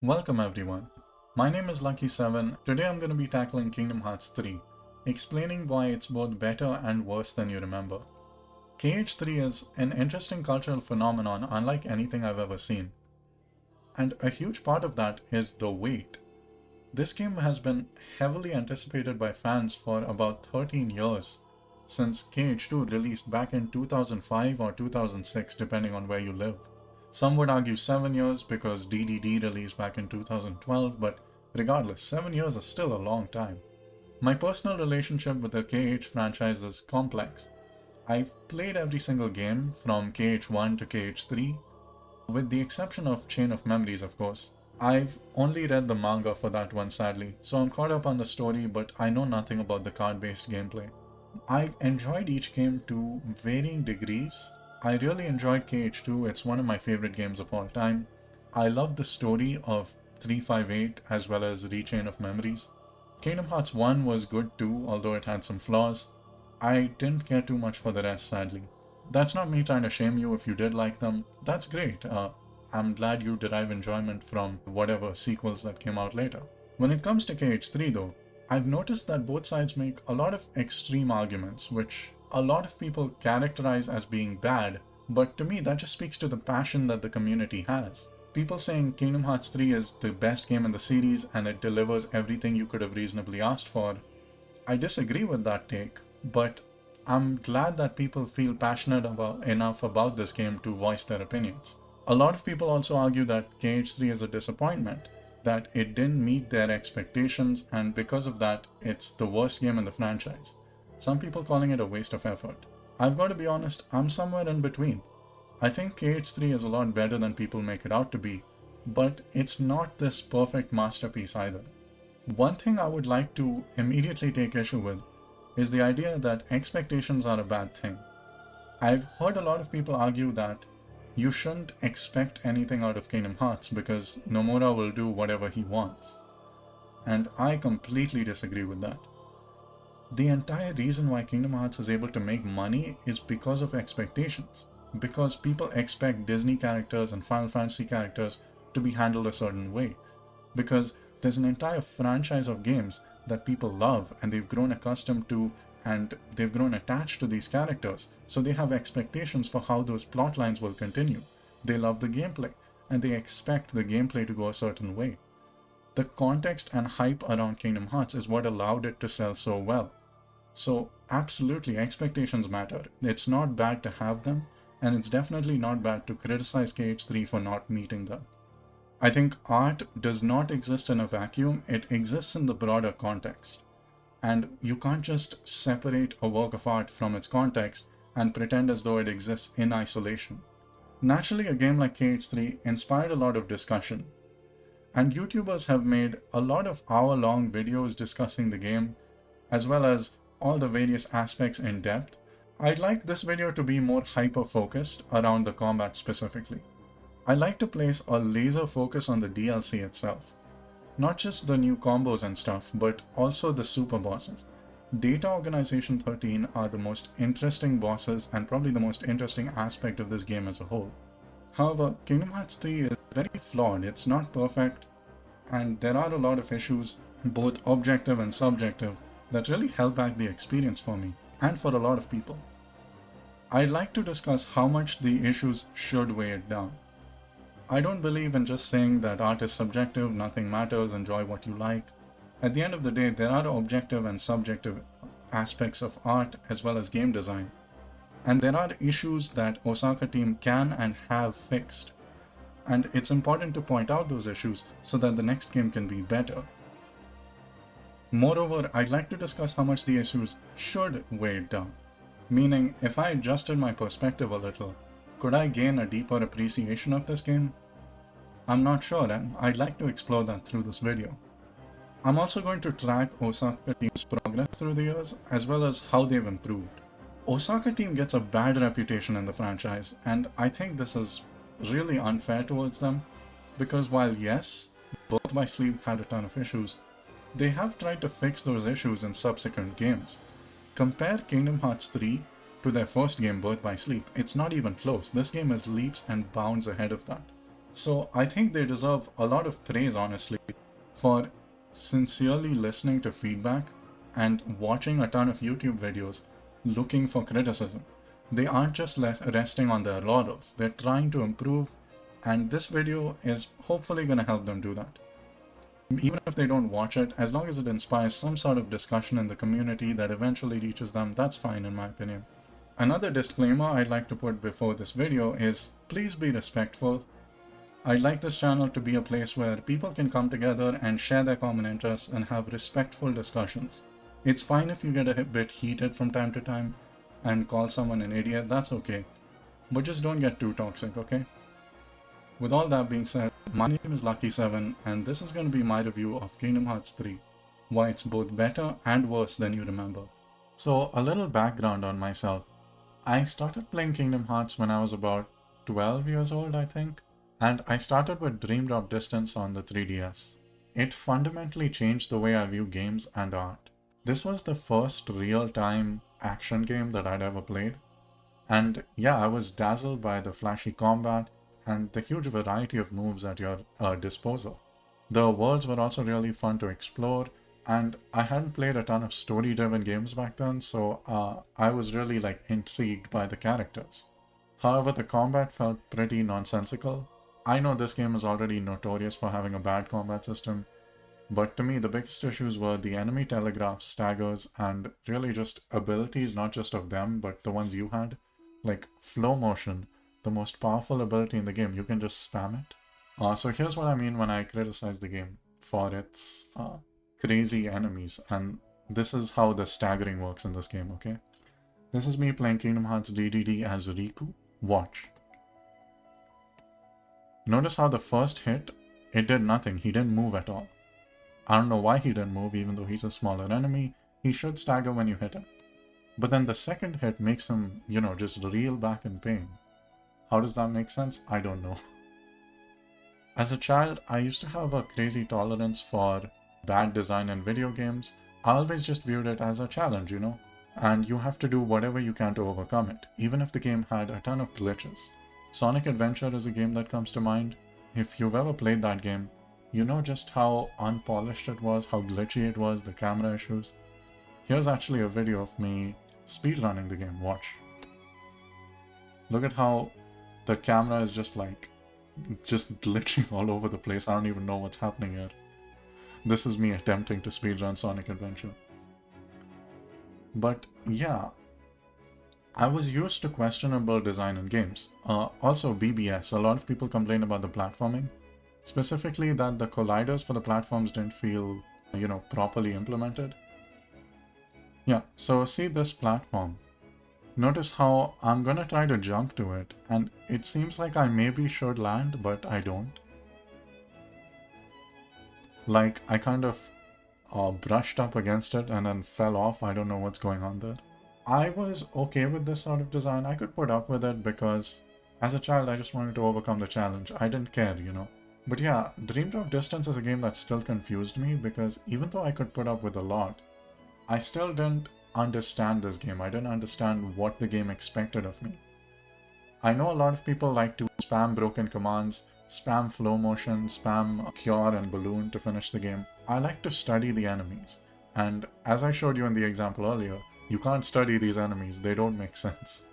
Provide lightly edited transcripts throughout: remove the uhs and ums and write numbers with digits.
Welcome everyone. My name is Lucky7. Today I'm going to be tackling Kingdom Hearts 3, explaining why it's both better and worse than you remember. KH3 is an interesting cultural phenomenon unlike anything I've ever seen. And a huge part of that is the wait. This game has been heavily anticipated by fans for about 13 years, since KH2 released back in 2005 or 2006 depending on where you live. Some would argue 7 years because DDD released back in 2012, but regardless, 7 years is still a long time. My personal relationship with the KH franchise is complex. I've played every single game from KH1 to KH3, with the exception of Chain of Memories of course. I've only read the manga for that one sadly, so I'm caught up on the story but I know nothing about the card-based gameplay. I've enjoyed each game to varying degrees. I really enjoyed KH2, it's one of my favorite games of all time. I love the story of 358 as well as Rechain of Memories. Kingdom Hearts 1 was good too, although it had some flaws. I didn't care too much for the rest sadly. That's not me trying to shame you if you did like them, that's great. I'm glad you derive enjoyment from whatever sequels that came out later. When it comes to KH3 though, I've noticed that both sides make a lot of extreme arguments, which a lot of people characterize as being bad, but to me that just speaks to the passion that the community has. People saying Kingdom Hearts 3 is the best game in the series and it delivers everything you could have reasonably asked for. I disagree with that take, but I'm glad that people feel passionate enough about this game to voice their opinions. A lot of people also argue that KH3 is a disappointment, that it didn't meet their expectations and because of that it's the worst game in the franchise. Some people calling it a waste of effort. I've got to be honest, I'm somewhere in between. I think KH3 is a lot better than people make it out to be, but it's not this perfect masterpiece either. One thing I would like to immediately take issue with is the idea that expectations are a bad thing. I've heard a lot of people argue that you shouldn't expect anything out of Kingdom Hearts because Nomura will do whatever he wants. And I completely disagree with that. The entire reason why Kingdom Hearts is able to make money is because of expectations. Because people expect Disney characters and Final Fantasy characters to be handled a certain way. Because there's an entire franchise of games that people love and they've grown accustomed to and they've grown attached to these characters, so they have expectations for how those plot lines will continue. They love the gameplay, and they expect the gameplay to go a certain way. The context and hype around Kingdom Hearts is what allowed it to sell so well. So absolutely, expectations matter. It's not bad to have them, and it's definitely not bad to criticize KH3 for not meeting them. I think art does not exist in a vacuum, it exists in the broader context. And you can't just separate a work of art from its context and pretend as though it exists in isolation. Naturally, a game like KH3 inspired a lot of discussion, and YouTubers have made a lot of hour-long videos discussing the game, as well as all the various aspects in depth. I'd like this video to be more hyper-focused around the combat specifically. I like to place a laser focus on the DLC itself. Not just the new combos and stuff, but also the super bosses. Data Organization 13 are the most interesting bosses and probably the most interesting aspect of this game as a whole. However, Kingdom Hearts 3 is very flawed, it's not perfect, and there are a lot of issues, both objective and subjective, that really held back the experience for me, and for a lot of people. I'd like to discuss how much the issues should weigh it down. I don't believe in just saying that art is subjective, nothing matters, enjoy what you like. At the end of the day, there are objective and subjective aspects of art as well as game design. And there are issues that Osaka team can and have fixed. And it's important to point out those issues so that the next game can be better. Moreover, I'd like to discuss how much the issues should weigh it down. Meaning, if I adjusted my perspective a little, could I gain a deeper appreciation of this game? I'm not sure, and I'd like to explore that through this video. I'm also going to track Osaka team's progress through the years, as well as how they've improved. Osaka team gets a bad reputation in the franchise, and I think this is really unfair towards them, because while yes, Birth by Sleep had a ton of issues, they have tried to fix those issues in subsequent games. Compare Kingdom Hearts 3 to their first game, Birth by Sleep. It's not even close. This game is leaps and bounds ahead of that. So I think they deserve a lot of praise, honestly, for sincerely listening to feedback and watching a ton of YouTube videos looking for criticism. They aren't just resting on their laurels, they're trying to improve, and this video is hopefully going to help them do that. Even if they don't watch it, as long as it inspires some sort of discussion in the community that eventually reaches them, that's fine in my opinion. Another disclaimer I'd like to put before this video is please be respectful. I'd like this channel to be a place where people can come together and share their common interests and have respectful discussions. It's fine if you get a bit heated from time to time and call someone an idiot, that's okay. But just don't get too toxic, okay? With all that being said, my name is Lucky7 and this is going to be my review of Kingdom Hearts 3, why it's both better and worse than you remember. So a little background on myself. I started playing Kingdom Hearts when I was about 12 years old, I think, and I started with Dream Drop Distance on the 3DS. It fundamentally changed the way I view games and art. This was the first real-time action game that I'd ever played, and yeah, I was dazzled by the flashy combat and the huge variety of moves at your disposal. The worlds were also really fun to explore, and I hadn't played a ton of story-driven games back then, so I was really intrigued by the characters. However, the combat felt pretty nonsensical. I know this game is already notorious for having a bad combat system, but to me the biggest issues were the enemy telegraphs, staggers, and really just abilities, not just of them, but the ones you had. Like flow motion, the most powerful ability in the game, you can just spam it. So here's what I mean when I criticize the game for its crazy enemies, and this is how the staggering works in this game, okay? This is me playing Kingdom Hearts DDD as Riku. Watch. Notice how the first hit, it did nothing, he didn't move at all. I don't know why he didn't move, even though he's a smaller enemy, he should stagger when you hit him. But then the second hit makes him, just reel back in pain. How does that make sense? I don't know. As a child, I used to have a crazy tolerance for bad design in video games. I always just viewed it as a challenge, and you have to do whatever you can to overcome it, even if the game had a ton of glitches. Sonic Adventure is a game that comes to mind. If you've ever played that game, you know just how unpolished it was, how glitchy it was, the camera issues. Here's actually a video of me speedrunning the game, watch. Look at how the camera is just glitching all over the place. I don't even know what's happening here. This is me attempting to speedrun Sonic Adventure. But yeah, I was used to questionable design in games. Also BBS, a lot of people complain about the platforming. Specifically that the colliders for the platforms didn't feel, properly implemented. Yeah, so see this platform. Notice how I'm gonna try to jump to it, and it seems like I maybe should land, but I don't. I kind of brushed up against it and then fell off. I don't know what's going on there. I was okay with this sort of design. I could put up with it because as a child I just wanted to overcome the challenge. I didn't care, But yeah, Dream Drop Distance is a game that still confused me because even though I could put up with a lot, I still didn't understand this game. I didn't understand what the game expected of me. I know a lot of people like to spam broken commands, spam flow motion, spam cure and balloon to finish the game. I like to study the enemies. And as I showed you in the example earlier, you can't study these enemies, they don't make sense.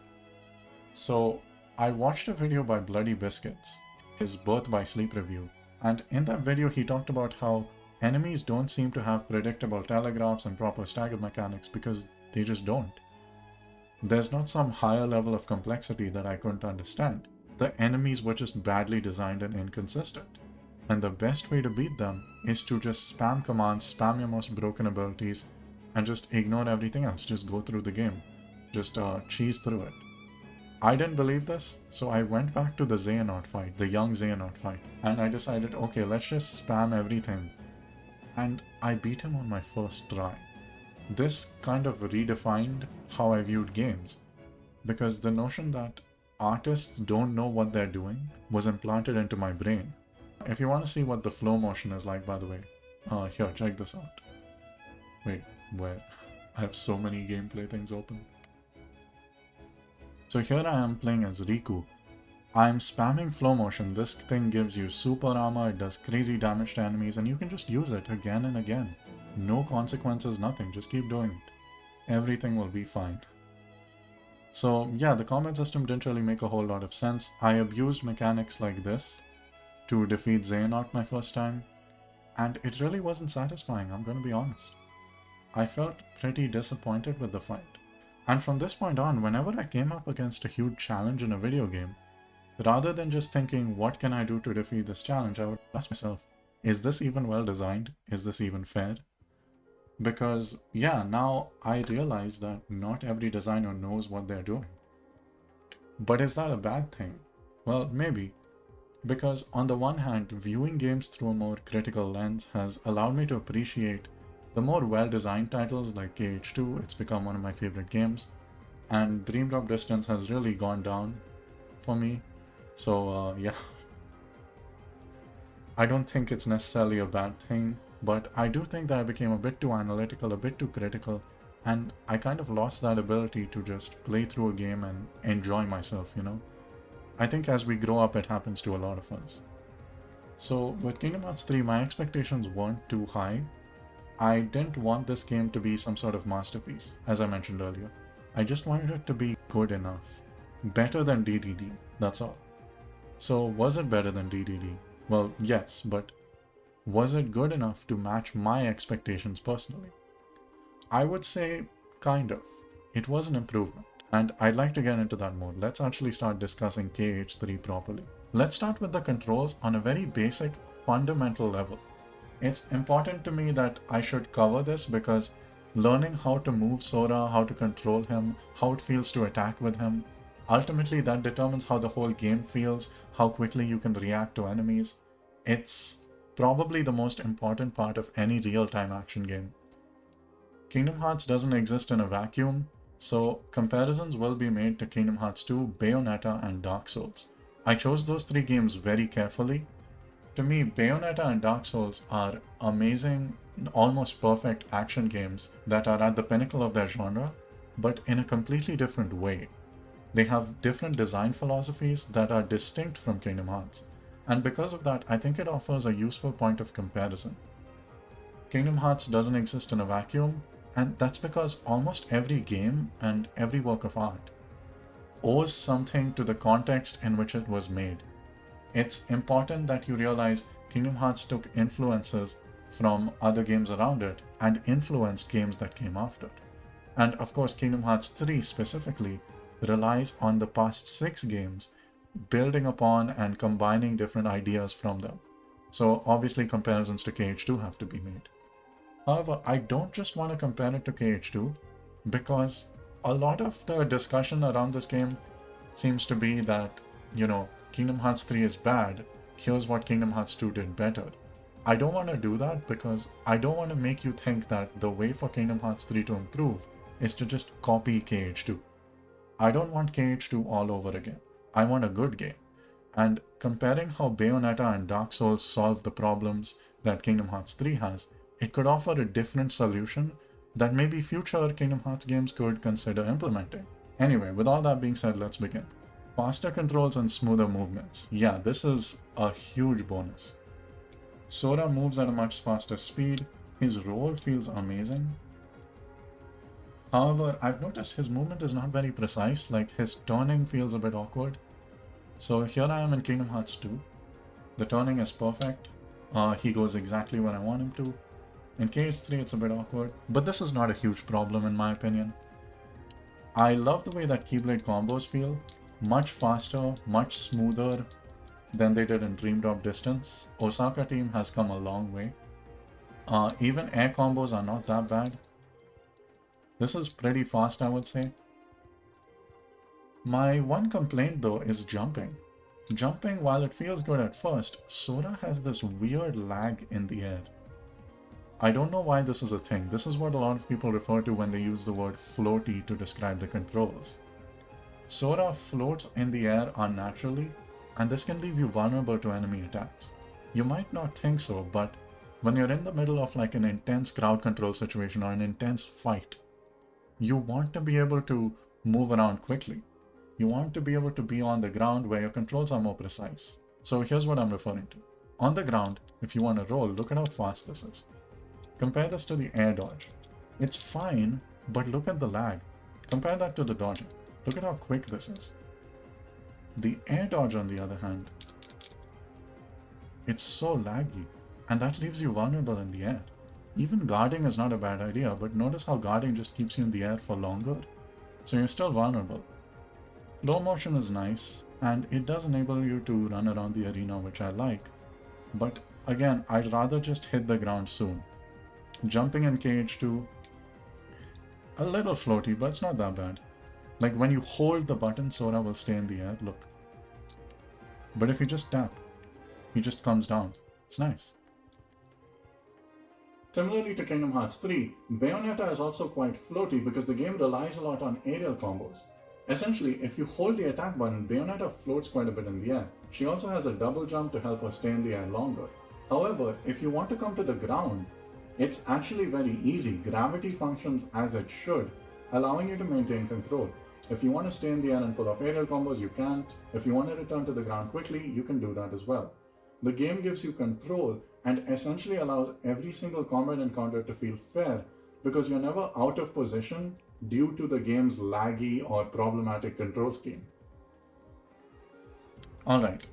So I watched a video by Bloody Biscuits, his Birth by Sleep review, and in that video he talked about how enemies don't seem to have predictable telegraphs and proper stagger mechanics because they just don't. There's not some higher level of complexity that I couldn't understand. The enemies were just badly designed and inconsistent. And the best way to beat them is to just spam commands, spam your most broken abilities, and just ignore everything else. Just go through the game. Just cheese through it. I didn't believe this, so I went back to the Xehanort fight, the young Xehanort fight, and I decided, okay, let's just spam everything. And I beat him on my first try. This kind of redefined how I viewed games, because the notion that artists don't know what they're doing was implanted into my brain. If you want to see what the flow motion is like, by the way, here, check this out. Wait, where? I have so many gameplay things open. So here I am playing as Riku, I'm spamming flow motion. This thing gives you super armor, it does crazy damage to enemies, and you can just use it again and again. No consequences, nothing. Just keep doing it. Everything will be fine. So yeah, the combat system didn't really make a whole lot of sense. I abused mechanics like this to defeat Xehanort my first time, and it really wasn't satisfying, I'm gonna be honest. I felt pretty disappointed with the fight. And from this point on, whenever I came up against a huge challenge in a video game, rather than just thinking, what can I do to defeat this challenge, I would ask myself, is this even well designed? Is this even fair? Because, yeah, now I realize that not every designer knows what they're doing. But is that a bad thing? Well, maybe. Because on the one hand, viewing games through a more critical lens has allowed me to appreciate the more well-designed titles like KH2, it's become one of my favorite games, and Dream Drop Distance has really gone down for me. So yeah, I don't think it's necessarily a bad thing, but I do think that I became a bit too analytical, a bit too critical, and I kind of lost that ability to just play through a game and enjoy myself, you know? I think as we grow up, it happens to a lot of us. So with Kingdom Hearts 3, my expectations weren't too high. I didn't want this game to be some sort of masterpiece, as I mentioned earlier. I just wanted it to be good enough. Better than DDD, that's all. So was it better than DDD? Well, yes, but was it good enough to match my expectations personally? I would say kind of. It was an improvement, and I'd like to get into that more. Let's actually start discussing KH3 properly. Let's start with the controls on a very basic, fundamental level. It's important to me that I should cover this because learning how to move Sora, how to control him, how it feels to attack with him, ultimately that determines how the whole game feels, how quickly you can react to enemies. It's probably the most important part of any real-time action game. Kingdom Hearts doesn't exist in a vacuum, so comparisons will be made to Kingdom Hearts 2, Bayonetta, and Dark Souls. I chose those three games very carefully. To me, Bayonetta and Dark Souls are amazing, almost perfect action games that are at the pinnacle of their genre, but in a completely different way. They have different design philosophies that are distinct from Kingdom Hearts, and because of that, I think it offers a useful point of comparison. Kingdom Hearts doesn't exist in a vacuum, and that's because almost every game and every work of art owes something to the context in which it was made. It's important that you realize Kingdom Hearts took influences from other games around it and influenced games that came after. And of course, Kingdom Hearts 3 specifically relies on the past 6 games, building upon and combining different ideas from them. So obviously comparisons to KH2 have to be made. However, I don't just want to compare it to KH2 because a lot of the discussion around this game seems to be that, you know, Kingdom Hearts 3 is bad, here's what Kingdom Hearts 2 did better. I don't want to do that because I don't want to make you think that the way for Kingdom Hearts 3 to improve is to just copy KH2. I don't want KH2 all over again. I want a good game. And comparing how Bayonetta and Dark Souls solve the problems that Kingdom Hearts 3 has, it could offer a different solution that maybe future Kingdom Hearts games could consider implementing. Anyway, with all that being said, let's begin. Faster controls and smoother movements. Yeah, this is a huge bonus. Sora moves at a much faster speed, his roll feels amazing. However, I've noticed his movement is not very precise, like his turning feels a bit awkward. So here I am in Kingdom Hearts 2. The turning is perfect, he goes exactly where I want him to. In KH3 it's a bit awkward, but this is not a huge problem in my opinion. I love the way that Keyblade combos feel, much faster, much smoother than they did in Dream Drop Distance. Osaka team has come a long way. Even air combos are not that bad. This is pretty fast, I would say. My one complaint though is jumping. Jumping, while it feels good at first, Sora has this weird lag in the air. I don't know why this is a thing. This is what a lot of people refer to when they use the word floaty to describe the controls. Sora floats in the air unnaturally, and this can leave you vulnerable to enemy attacks. You might not think so, but when you're in the middle of like an intense crowd control situation or an intense fight, you want to be able to move around quickly. You want to be able to be on the ground where your controls are more precise. So here's what I'm referring to. On the ground, if you want to roll, look at how fast this is. Compare this to the air dodge. It's fine, but look at the lag. Compare that to the dodging. Look at how quick this is. The air dodge, on the other hand, it's so laggy, and that leaves you vulnerable in the air. Even guarding is not a bad idea, but notice how guarding just keeps you in the air for longer, so you're still vulnerable. Low motion is nice, and it does enable you to run around the arena, which I like, but again, I'd rather just hit the ground soon. Jumping in KH2, a little floaty, but it's not that bad. Like when you hold the button, Sora will stay in the air, look. But if you just tap, he just comes down. It's nice. Similarly to Kingdom Hearts 3, Bayonetta is also quite floaty because the game relies a lot on aerial combos. Essentially, if you hold the attack button, Bayonetta floats quite a bit in the air. She also has a double jump to help her stay in the air longer. However, if you want to come to the ground, it's actually very easy. Gravity functions as it should, allowing you to maintain control. If you want to stay in the air and pull off aerial combos, you can. If you want to return to the ground quickly, you can do that as well. The game gives you control and essentially allows every single combat encounter to feel fair because you're never out of position due to the game's laggy or problematic control scheme. Alright,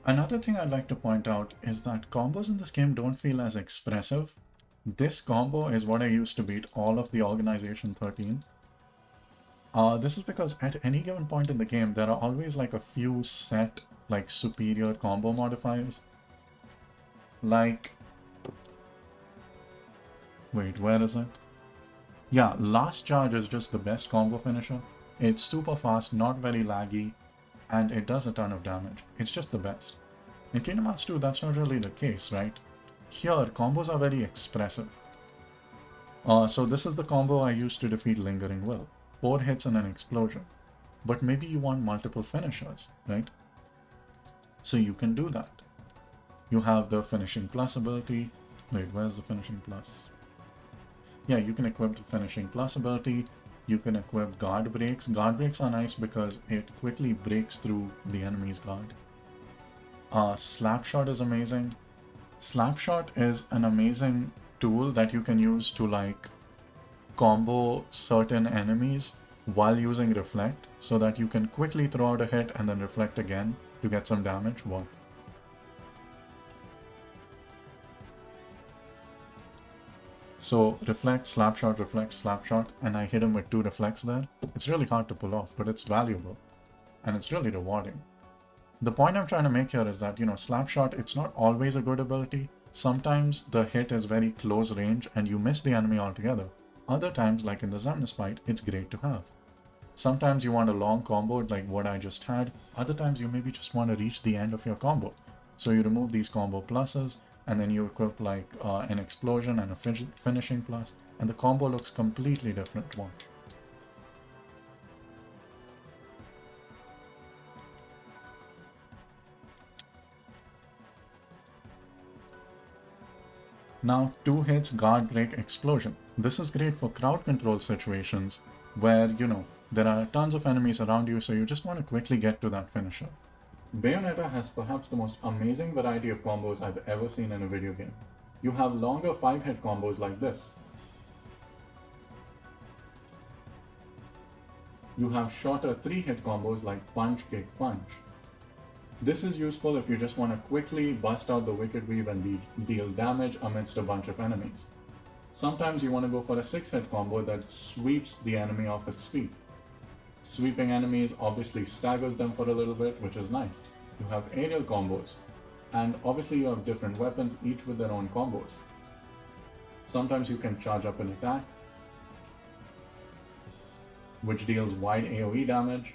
another thing I'd like to point out is that combos in this game don't feel as expressive. This combo is what I used to beat all of the Organization 13. This is because at any given point in the game, there are always like a few set like superior combo modifiers. Like, wait, where is it? Yeah, Last Charge is just the best combo finisher. It's super fast, not very laggy, and it does a ton of damage. It's just the best. In Kingdom Hearts 2, that's not really the case, right? Here, combos are very expressive. So this is the combo I used to defeat Lingering Will. 4 hits and an explosion. But maybe you want multiple finishers, right? So you can do that. You have the Finishing Plus ability. Wait, where's the Finishing Plus? Yeah, you can equip the Finishing Plus ability. You can equip Guard Breaks. Guard Breaks are nice because it quickly breaks through the enemy's guard. Slapshot is amazing. Slapshot is an amazing tool that you can use to like combo certain enemies while using Reflect so that you can quickly throw out a hit and then Reflect again to get some damage. What? So Reflect, Slapshot, and I hit him with 2 reflects there. It's really hard to pull off, but it's valuable. And it's really rewarding. The point I'm trying to make here is that, Slapshot, it's not always a good ability. Sometimes the hit is very close range and you miss the enemy altogether. Other times, like in the Xemnas fight, it's great to have. Sometimes you want a long combo like what I just had. Other times you maybe just want to reach the end of your combo. So you remove these combo pluses and then you equip like an explosion and a finishing plus, and the combo looks completely different. Watch. Now 2 hits, Guard Break, Explosion. This is great for crowd control situations where, there are tons of enemies around you, so you just want to quickly get to that finisher. Bayonetta has perhaps the most amazing variety of combos I've ever seen in a video game. You have longer 5-hit combos like this. You have shorter 3-hit combos like Punch, Kick, Punch. This is useful if you just want to quickly bust out the Wicked Weave and deal damage amidst a bunch of enemies. Sometimes you want to go for a 6-hit combo that sweeps the enemy off its feet. Sweeping enemies obviously staggers them for a little bit, which is nice. You have aerial combos, and obviously you have different weapons, each with their own combos. Sometimes you can charge up an attack, which deals wide AoE damage.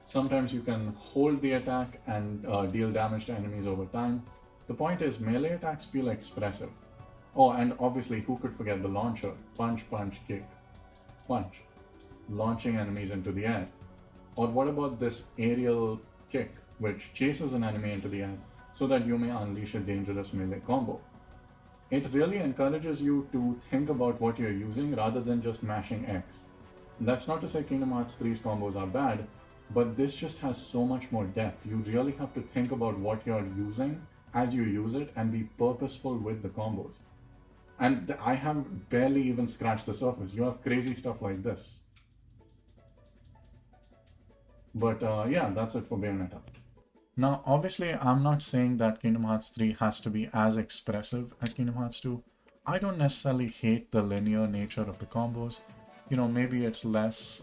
Sometimes you can hold the attack and deal damage to enemies over time. The point is, melee attacks feel expressive. Oh, and obviously, who could forget the launcher? Punch, punch, kick, punch. Launching enemies into the air. Or what about this aerial kick, which chases an enemy into the air so that you may unleash a dangerous melee combo? It really encourages you to think about what you're using rather than just mashing X. That's not to say Kingdom Hearts 3's combos are bad, but this just has so much more depth. You really have to think about what you're using as you use it and be purposeful with the combos. And I have barely even scratched the surface. You have crazy stuff like this. But yeah, that's it for Bayonetta. Now, obviously, I'm not saying that Kingdom Hearts 3 has to be as expressive as Kingdom Hearts 2. I don't necessarily hate the linear nature of the combos. You know, maybe it's less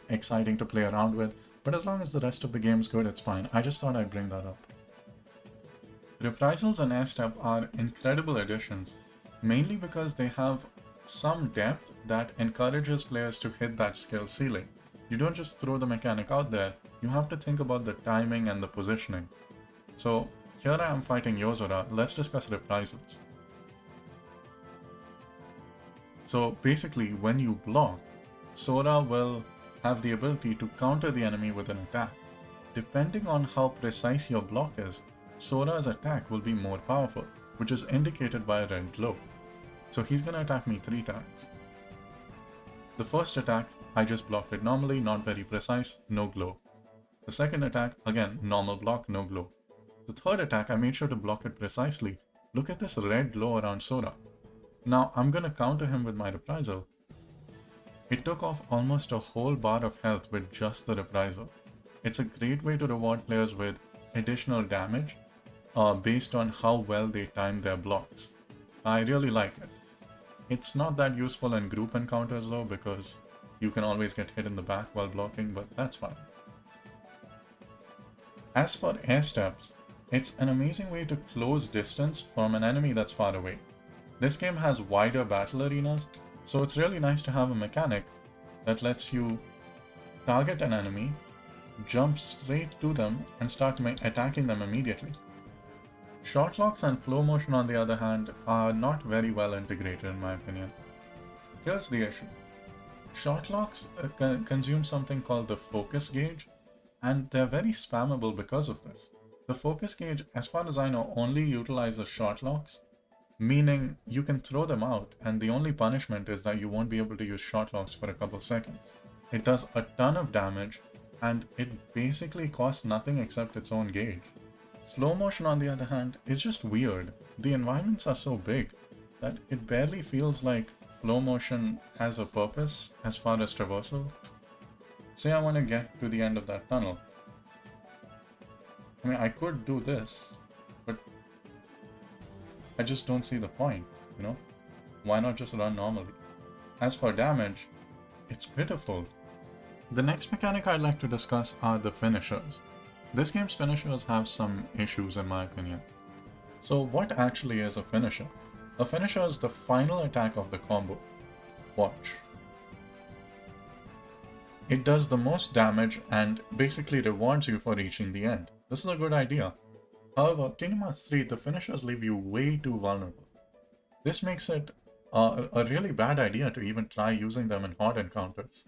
exciting to play around with, but as long as the rest of the game is good, it's fine. I just thought I'd bring that up. Reprisals and Air Step are incredible additions, mainly because they have some depth that encourages players to hit that skill ceiling. You don't just throw the mechanic out there, you have to think about the timing and the positioning. So here I am fighting Yozora, let's discuss reprisals. So basically when you block, Sora will have the ability to counter the enemy with an attack. Depending on how precise your block is, Sora's attack will be more powerful, which is indicated by a red glow. So he's gonna attack me 3 times. The first attack, I just blocked it normally, not very precise, no glow. The second attack, again, normal block, no glow. The third attack, I made sure to block it precisely. Look at this red glow around Sora. Now, I'm gonna counter him with my reprisal. It took off almost a whole bar of health with just the reprisal. It's a great way to reward players with additional damage based on how well they time their blocks. I really like it. It's not that useful in group encounters though, because you can always get hit in the back while blocking, but that's fine. As for air steps, it's an amazing way to close distance from an enemy that's far away. This game has wider battle arenas, so it's really nice to have a mechanic that lets you target an enemy, jump straight to them, and start attacking them immediately. Short locks and flow motion, on the other hand, are not very well integrated in my opinion. Here's the issue. Short locks consume something called the focus gauge, and they're very spammable because of this. The focus gauge, as far as I know, only utilizes short locks, meaning you can throw them out and the only punishment is that you won't be able to use short locks for a couple seconds. It does a ton of damage and it basically costs nothing except its own gauge. Flow motion, on the other hand, is just weird. The environments are so big that it barely feels like flow motion has a purpose as far as traversal. Say I want to get to the end of that tunnel. I mean, I could do this, but I just don't see the point, you know? Why not just run normally? As for damage, it's pitiful. The next mechanic I'd like to discuss are the finishers. This game's finishers have some issues in my opinion. So what actually is a finisher? A finisher is the final attack of the combo. Watch. It does the most damage and basically rewards you for reaching the end. This is a good idea. However, Kingdom Hearts 3, the finishers leave you way too vulnerable. This makes it a really bad idea to even try using them in hard encounters.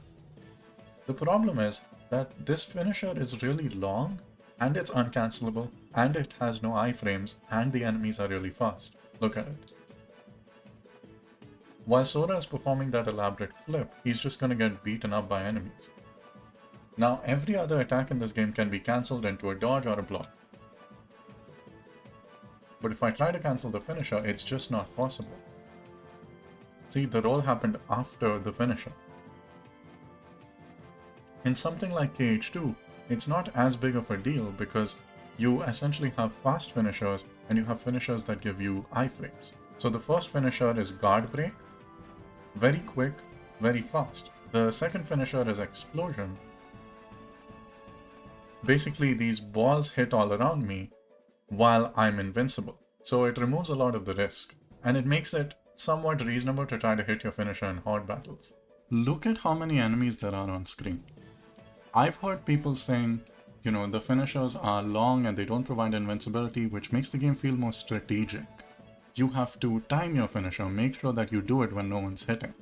The problem is that this finisher is really long, and it's uncancelable, and it has no iframes, and the enemies are really fast. Look at it. While Sora is performing that elaborate flip, he's just gonna get beaten up by enemies. Now, every other attack in this game can be cancelled into a dodge or a block. But if I try to cancel the finisher, it's just not possible. See, the roll happened after the finisher. In something like KH2, it's not as big of a deal because you essentially have fast finishers and you have finishers that give you iframes. So the first finisher is guard break, very quick, very fast. The second finisher is explosion. Basically, these balls hit all around me while I'm invincible. So it removes a lot of the risk, and it makes it somewhat reasonable to try to hit your finisher in hard battles. Look at how many enemies there are on screen. I've heard people saying, you know, the finishers are long and they don't provide invincibility, which makes the game feel more strategic. You have to time your finisher, make sure that you do it when no one's hitting.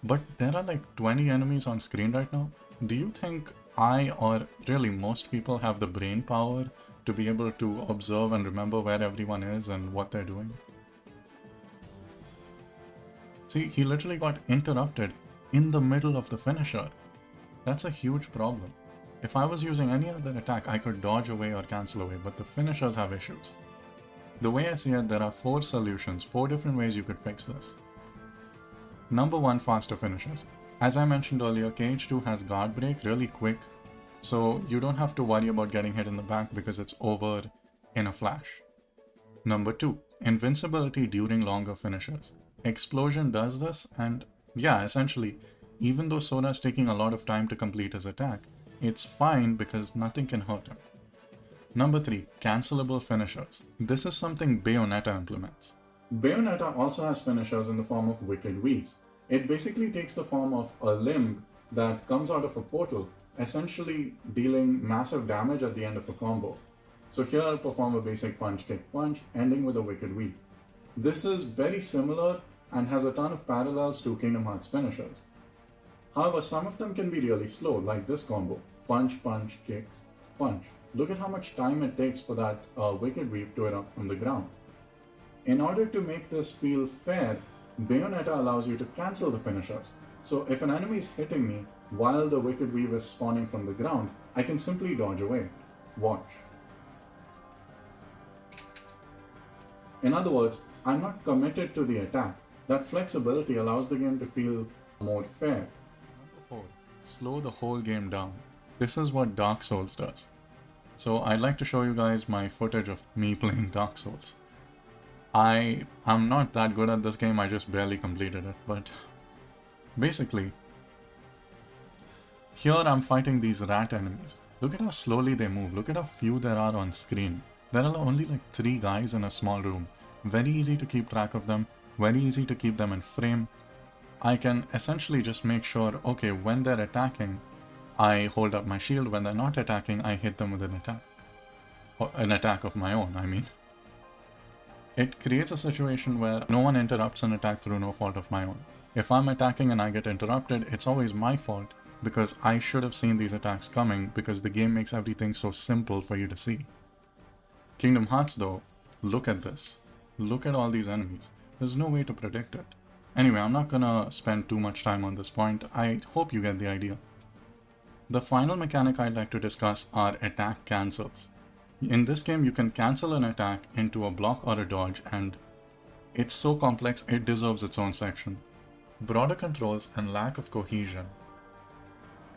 But there are like 20 enemies on screen right now. Do you think I, or really most people, have the brain power to be able to observe and remember where everyone is and what they're doing? See, he literally got interrupted in the middle of the finisher. That's a huge problem. If I was using any other attack, I could dodge away or cancel away, but the finishers have issues. The way I see it, there are 4 solutions, 4 different ways you could fix this. Number 1, faster finishers. As I mentioned earlier, KH2 has guard break really quick, so you don't have to worry about getting hit in the back because it's over in a flash. Number 2, invincibility during longer finishes. Explosion does this, and yeah, essentially, even though Sora is taking a lot of time to complete his attack, it's fine because nothing can hurt him. Number 3, cancelable finishers. This is something Bayonetta implements. Bayonetta also has finishers in the form of Wicked Weaves. It basically takes the form of a limb that comes out of a portal, essentially dealing massive damage at the end of a combo. So here I'll perform a basic punch kick punch, ending with a Wicked Weave. This is very similar and has a ton of parallels to Kingdom Hearts finishers. However, some of them can be really slow, like this combo, punch, punch, kick, punch. Look at how much time it takes for that Wicked Weave to erupt from the ground. In order to make this feel fair, Bayonetta allows you to cancel the finishers. So if an enemy is hitting me while the Wicked Weave is spawning from the ground, I can simply dodge away. Watch. In other words, I'm not committed to the attack. That flexibility allows the game to feel more fair. Number 4, slow the whole game down. This is what Dark Souls does. So I'd like to show you guys my footage of me playing Dark Souls. I'm not that good at this game, I just barely completed it, but basically, here I'm fighting these rat enemies. Look at how slowly they move, look at how few there are on screen. There are only like 3 guys in a small room. Very easy to keep track of them, very easy to keep them in frame. I can essentially just make sure, okay, when they're attacking, I hold up my shield. When they're not attacking, I hit them with an attack. Or an attack of my own, I mean. It creates a situation where no one interrupts an attack through no fault of my own. If I'm attacking and I get interrupted, it's always my fault because I should have seen these attacks coming because the game makes everything so simple for you to see. Kingdom Hearts though, look at this. Look at all these enemies. There's no way to predict it. Anyway, I'm not gonna spend too much time on this point. I hope you get the idea. The final mechanic I'd like to discuss are attack cancels. In this game, you can cancel an attack into a block or a dodge, and it's so complex it deserves its own section. Broader controls and lack of cohesion.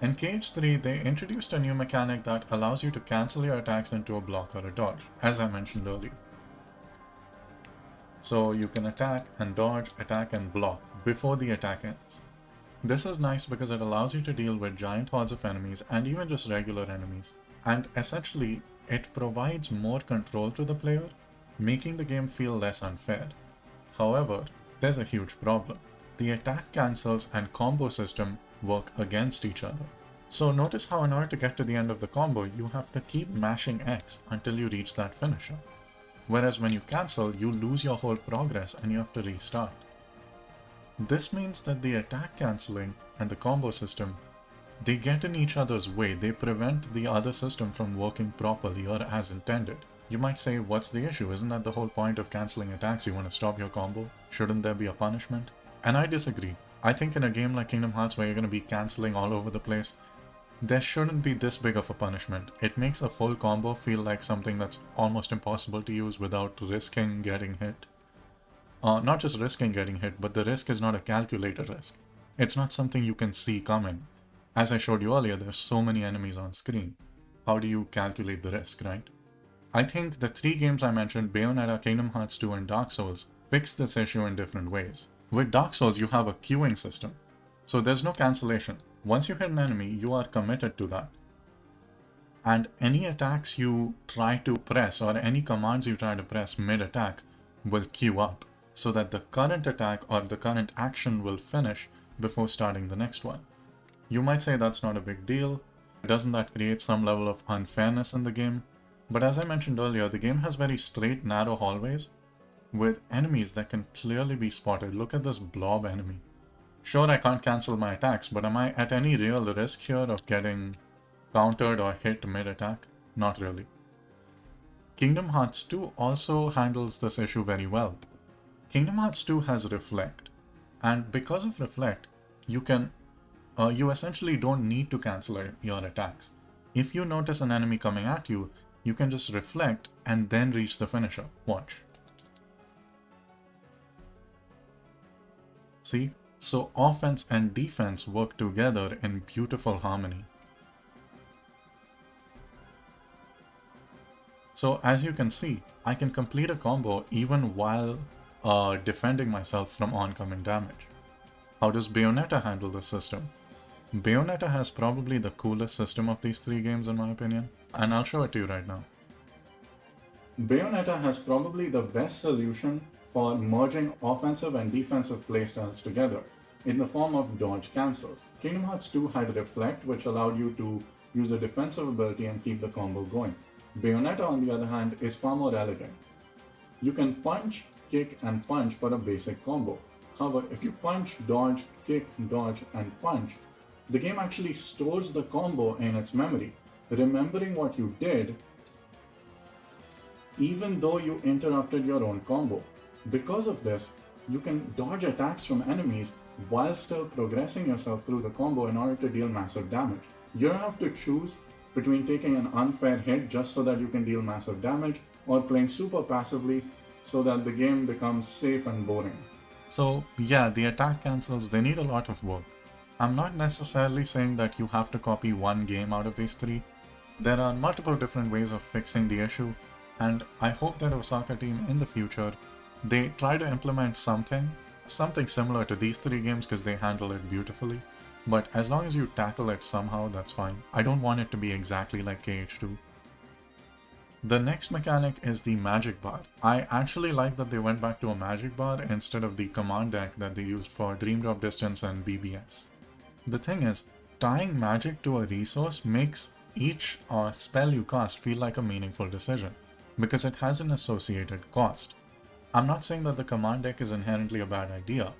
In KH3, they introduced a new mechanic that allows you to cancel your attacks into a block or a dodge, as I mentioned earlier. So you can attack and dodge, attack and block before the attack ends. This is nice because it allows you to deal with giant hordes of enemies and even just regular enemies. And essentially, it provides more control to the player, making the game feel less unfair. However, there's a huge problem. The attack cancels and combo system work against each other. So notice how in order to get to the end of the combo, you have to keep mashing X until you reach that finisher. Whereas when you cancel, you lose your whole progress and you have to restart. This means that the attack cancelling and the combo system, they get in each other's way. They prevent the other system from working properly or as intended. You might say, what's the issue? Isn't that the whole point of cancelling attacks? You want to stop your combo? Shouldn't there be a punishment? And I disagree. I think in a game like Kingdom Hearts where you're going to be cancelling all over the place, there shouldn't be this big of a punishment. It makes a full combo feel like something that's almost impossible to use without risking getting hit. Not just risking getting hit, but the risk is not a calculated risk. It's not something you can see coming. As I showed you earlier, there's so many enemies on screen. How do you calculate the risk, right? I think the 3 games I mentioned, Bayonetta, Kingdom Hearts 2 and Dark Souls, fix this issue in different ways. With Dark Souls, you have a queuing system. So there's no cancellation. Once you hit an enemy, you are committed to that. And any attacks you try to press or any commands you try to press mid-attack will queue up so that the current attack or the current action will finish before starting the next one. You might say that's not a big deal. Doesn't that create some level of unfairness in the game? But as I mentioned earlier, the game has very straight, narrow hallways with enemies that can clearly be spotted. Look at this blob enemy. Sure, I can't cancel my attacks, but am I at any real risk here of getting countered or hit mid-attack? Not really. Kingdom Hearts 2 also handles this issue very well. Kingdom Hearts 2 has Reflect, and because of Reflect, you can you essentially don't need to cancel your attacks. If you notice an enemy coming at you, you can just reflect and then reach the finisher. Watch. See? So offense and defense work together in beautiful harmony. So as you can see, I can complete a combo even while defending myself from oncoming damage. How does Bayonetta handle this system? Bayonetta has probably the coolest system of these three games in my opinion, and I'll show it to you right now. Bayonetta has probably the best solution for merging offensive and defensive playstyles together in the form of dodge cancels. Kingdom Hearts 2 had Reflect, which allowed you to use a defensive ability and keep the combo going. Bayonetta, on the other hand, is far more elegant. You can punch, kick, and punch for a basic combo. However, if you punch, dodge, kick, dodge, and punch, the game actually stores the combo in its memory, remembering what you did even though you interrupted your own combo. Because of this, you can dodge attacks from enemies while still progressing yourself through the combo in order to deal massive damage. You don't have to choose between taking an unfair hit just so that you can deal massive damage, or playing super passively so that the game becomes safe and boring. So yeah, the attack cancels, they need a lot of work. I'm not necessarily saying that you have to copy one game out of these three. There are multiple different ways of fixing the issue, and I hope that Osaka team in the future, they try to implement something similar to these three games because they handle it beautifully. But as long as you tackle it somehow, that's fine. I don't want it to be exactly like KH2. The next mechanic is the magic bar. I actually like that they went back to a magic bar instead of the command deck that they used for Dream Drop Distance and BBS. The thing is, tying magic to a resource makes each spell you cast feel like a meaningful decision, because it has an associated cost. I'm not saying that the command deck is inherently a bad idea,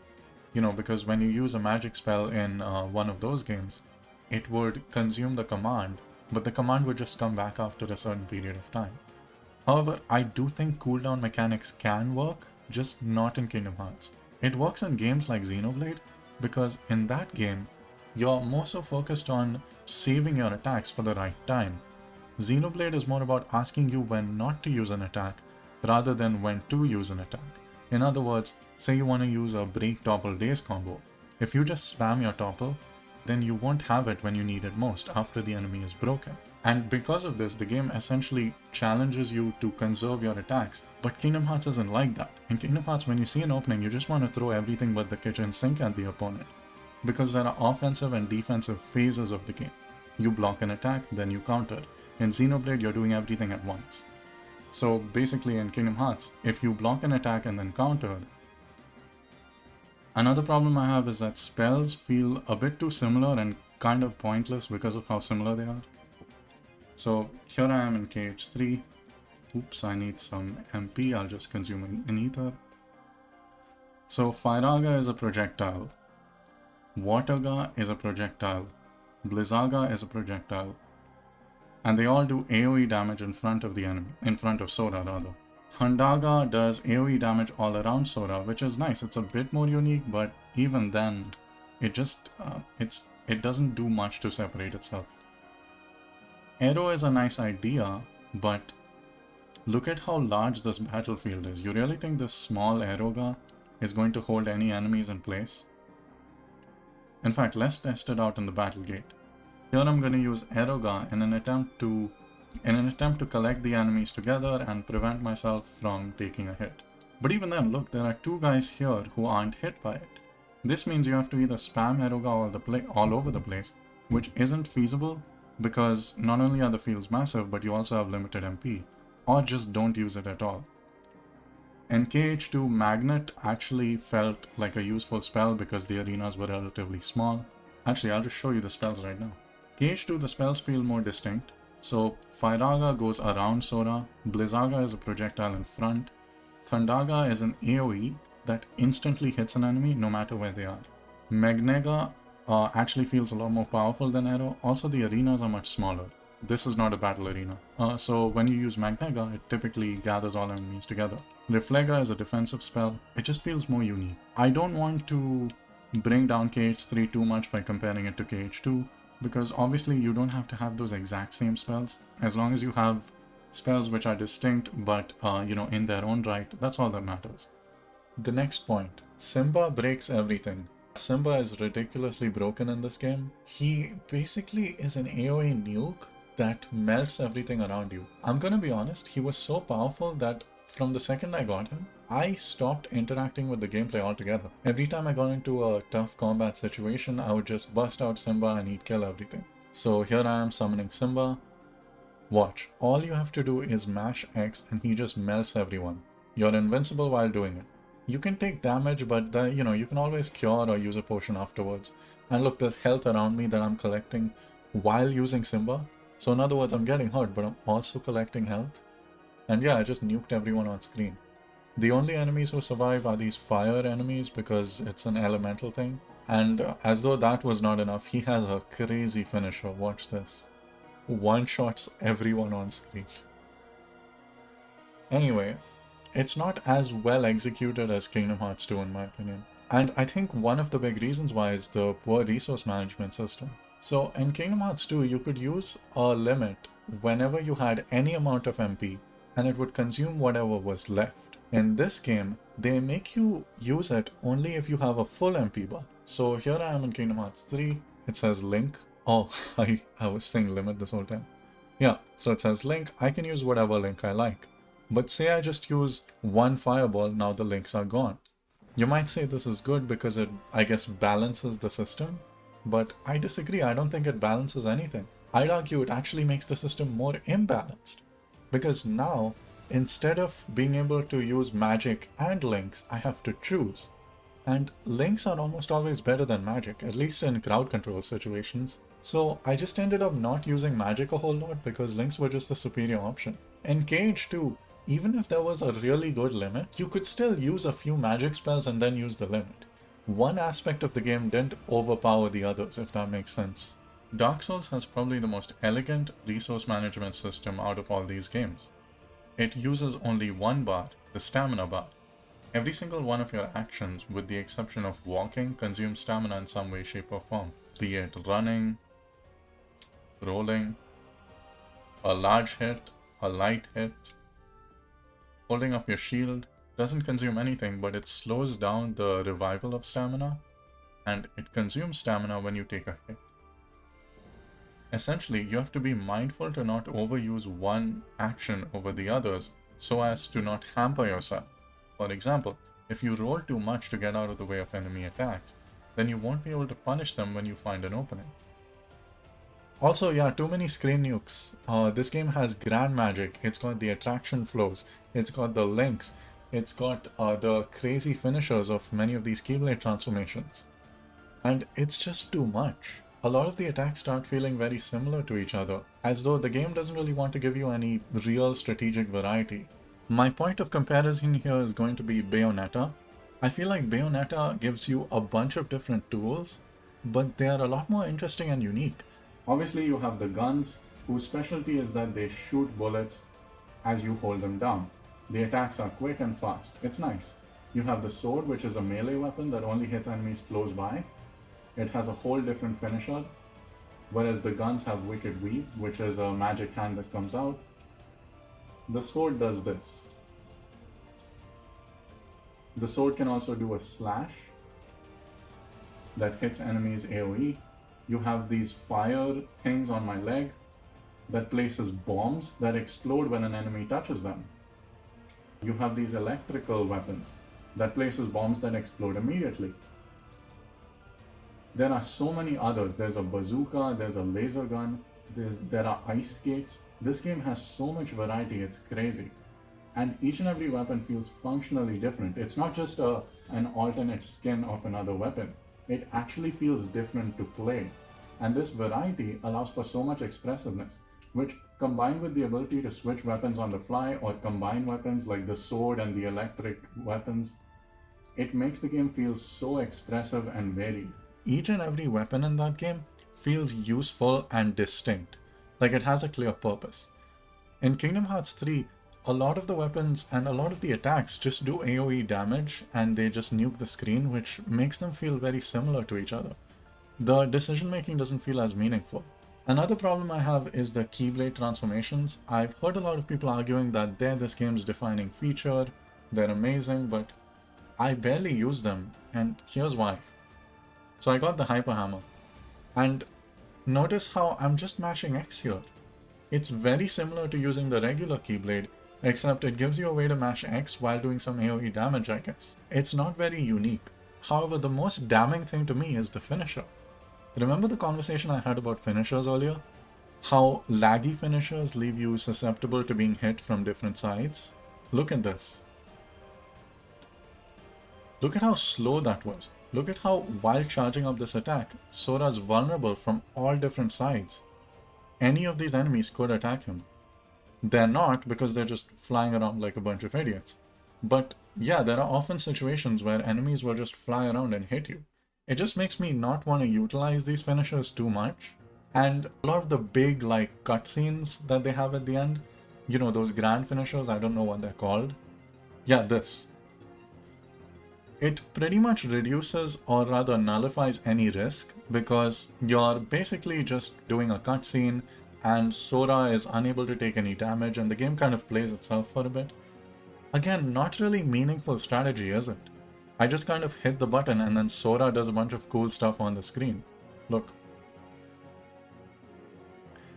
because when you use a magic spell in one of those games, it would consume the command, but the command would just come back after a certain period of time. However, I do think cooldown mechanics can work, just not in Kingdom Hearts. It works in games like Xenoblade, because in that game, you're more so focused on saving your attacks for the right time. Xenoblade is more about asking you when not to use an attack, rather than when to use an attack. In other words, say you want to use a break topple daze combo. If you just spam your topple, then you won't have it when you need it most after the enemy is broken. And because of this, the game essentially challenges you to conserve your attacks. But Kingdom Hearts isn't like that. In Kingdom Hearts, when you see an opening, you just want to throw everything but the kitchen sink at the opponent, because there are offensive and defensive phases of the game. You block an attack, then you counter. In Xenoblade, you're doing everything at once. So basically in Kingdom Hearts, if you block an attack and then counter, another problem I have is that spells feel a bit too similar and kind of pointless because of how similar they are. So here I am in KH3. Oops, I need some MP, I'll just consume an ether. So Firaga is a projectile. Waterga is a projectile. Blizzaga is a projectile. And they all do AoE damage in front of the enemy, in front of Sora rather. Thundaga does AoE damage all around Sora, which is nice. It's a bit more unique, but even then, it just, it doesn't do much to separate itself. Arrow is a nice idea, but look at how large this battlefield is. You really think this small Arrowga is going to hold any enemies in place? In fact, let's test it out in the battle gate. Here I'm going to use Arrowga in an attempt to collect the enemies together and prevent myself from taking a hit. But even then, look, there are two guys here who aren't hit by it. This means you have to either spam Arrowga all over the place, which isn't feasible because not only are the fields massive, but you also have limited MP, or just don't use it at all. In KH2, Magnet actually felt like a useful spell because the arenas were relatively small. Actually, I'll just show you the spells right now. KH2, the spells feel more distinct. So Firaga goes around Sora, Blizzaga is a projectile in front, Thundaga is an AoE that instantly hits an enemy no matter where they are. Magnega actually feels a lot more powerful than Arrow. Also, the arenas are much smaller. This is not a battle arena. So when you use Magnega, it typically gathers all enemies together. Reflega is a defensive spell. It just feels more unique. I don't want to bring down KH3 too much by comparing it to KH2, because obviously you don't have to have those exact same spells. As long as you have spells which are distinct but in their own right, that's all that matters. The next point, Simba breaks everything. Simba is ridiculously broken in this game. He basically is an AoE nuke that melts everything around you. I'm gonna be honest, he was so powerful that from the second I got him, I stopped interacting with the gameplay altogether. Every time I got into a tough combat situation, I would just bust out Simba and he'd kill everything. So here I am summoning Simba. Watch, all you have to do is mash X and he just melts everyone. You're invincible while doing it. You can take damage, but you can always cure or use a potion afterwards. And look, there's health around me that I'm collecting while using Simba. So in other words, I'm getting hurt, but I'm also collecting health. And yeah, I just nuked everyone on screen. The only enemies who survive are these fire enemies because it's an elemental thing. And as though that was not enough, he has a crazy finisher. Watch this. One-shots everyone on screen. Anyway, it's not as well executed as Kingdom Hearts 2 in my opinion. And I think one of the big reasons why is the poor resource management system. So in Kingdom Hearts 2, you could use a limit whenever you had any amount of MP, and it would consume whatever was left. In this game, they make you use it only if you have a full MP bar. So here I am in Kingdom Hearts 3, it says Link. Oh, I was saying limit this whole time. Yeah, so it says Link, I can use whatever Link I like. But say I just use one fireball, now the links are gone. You might say this is good because it, I guess, balances the system, but I disagree. I don't think it balances anything. I'd argue it actually makes the system more imbalanced, because now, instead of being able to use magic and links, I have to choose. And links are almost always better than magic, at least in crowd control situations. So I just ended up not using magic a whole lot because links were just the superior option. In KH2, even if there was a really good limit, you could still use a few magic spells and then use the limit. One aspect of the game didn't overpower the others, if that makes sense. Dark Souls has probably the most elegant resource management system out of all these games. It uses only one bar, the stamina bar. Every single one of your actions, with the exception of walking, consumes stamina in some way, shape or form. Be it running, rolling, a large hit, a light hit. Holding up your shield doesn't consume anything, but it slows down the revival of stamina, and it consumes stamina when you take a hit. Essentially, you have to be mindful to not overuse one action over the others so as to not hamper yourself. For example, if you roll too much to get out of the way of enemy attacks, then you won't be able to punish them when you find an opening. Also, yeah, too many screen nukes. This game has grand magic, it's got the attraction flows, it's got the links, it's got the crazy finishers of many of these Keyblade transformations. And it's just too much. A lot of the attacks start feeling very similar to each other, as though the game doesn't really want to give you any real strategic variety. My point of comparison here is going to be Bayonetta. I feel like Bayonetta gives you a bunch of different tools, but they are a lot more interesting and unique. Obviously, you have the guns, whose specialty is that they shoot bullets as you hold them down. The attacks are quick and fast. It's nice. You have the sword, which is a melee weapon that only hits enemies close by. It has a whole different finisher, whereas the guns have Wicked Weave, which is a magic hand that comes out. The sword does this. The sword can also do a slash that hits enemies AoE. You have these fire things on my leg that places bombs that explode when an enemy touches them. You have these electrical weapons that places bombs that explode immediately. There are so many others. There's a bazooka, there's a laser gun, there are ice skates. This game has so much variety, it's crazy. And each and every weapon feels functionally different. It's not just an alternate skin of another weapon. It actually feels different to play. And this variety allows for so much expressiveness, which combined with the ability to switch weapons on the fly or combine weapons like the sword and the electric weapons, it makes the game feel so expressive and varied. Each and every weapon in that game feels useful and distinct, like it has a clear purpose. In Kingdom Hearts 3, a lot of the weapons and a lot of the attacks just do AoE damage and they just nuke the screen, which makes them feel very similar to each other. The decision making doesn't feel as meaningful. Another problem I have is the Keyblade transformations. I've heard a lot of people arguing that they're this game's defining feature, they're amazing, but I barely use them, and here's why. So I got the Hyper Hammer, and notice how I'm just mashing X here. It's very similar to using the regular Keyblade, except it gives you a way to mash X while doing some AoE damage, I guess. It's not very unique. However, the most damning thing to me is the finisher. Remember the conversation I had about finishers earlier? How laggy finishers leave you susceptible to being hit from different sides? Look at this. Look at how slow that was. Look at how, while charging up this attack, Sora's vulnerable from all different sides. Any of these enemies could attack him. They're not because they're just flying around like a bunch of idiots. But yeah, there are often situations where enemies will just fly around and hit you. It just makes me not want to utilize these finishers too much. And a lot of the big like cutscenes that they have at the end, you know, those grand finishers, I don't know what they're called. Yeah, this. It pretty much reduces or rather nullifies any risk because you're basically just doing a cutscene and Sora is unable to take any damage and the game kind of plays itself for a bit. Again, not really meaningful strategy, is it? I just kind of hit the button and then Sora does a bunch of cool stuff on the screen. Look.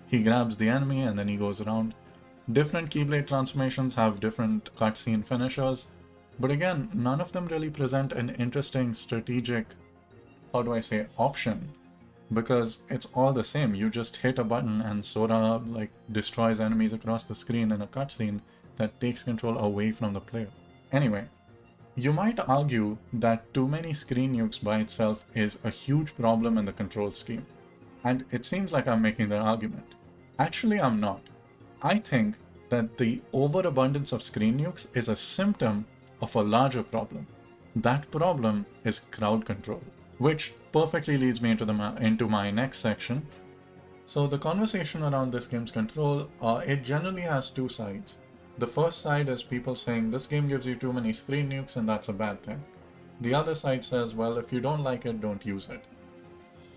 He grabs the enemy and then he goes around. Different Keyblade transformations have different cutscene finishers, but again, none of them really present an interesting strategic, option, because it's all the same. You just hit a button and Sora like destroys enemies across the screen in a cutscene that takes control away from the player. Anyway, you might argue that too many screen nukes by itself is a huge problem in the control scheme, and it seems like I'm making that argument. Actually, I'm not. I think that the overabundance of screen nukes is a symptom of a larger problem. That problem is crowd control, which perfectly leads me into my next section. So the conversation around this game's control, it generally has two sides. The first side is people saying this game gives you too many screen nukes and that's a bad thing. The other side says, well, if you don't like it, don't use it.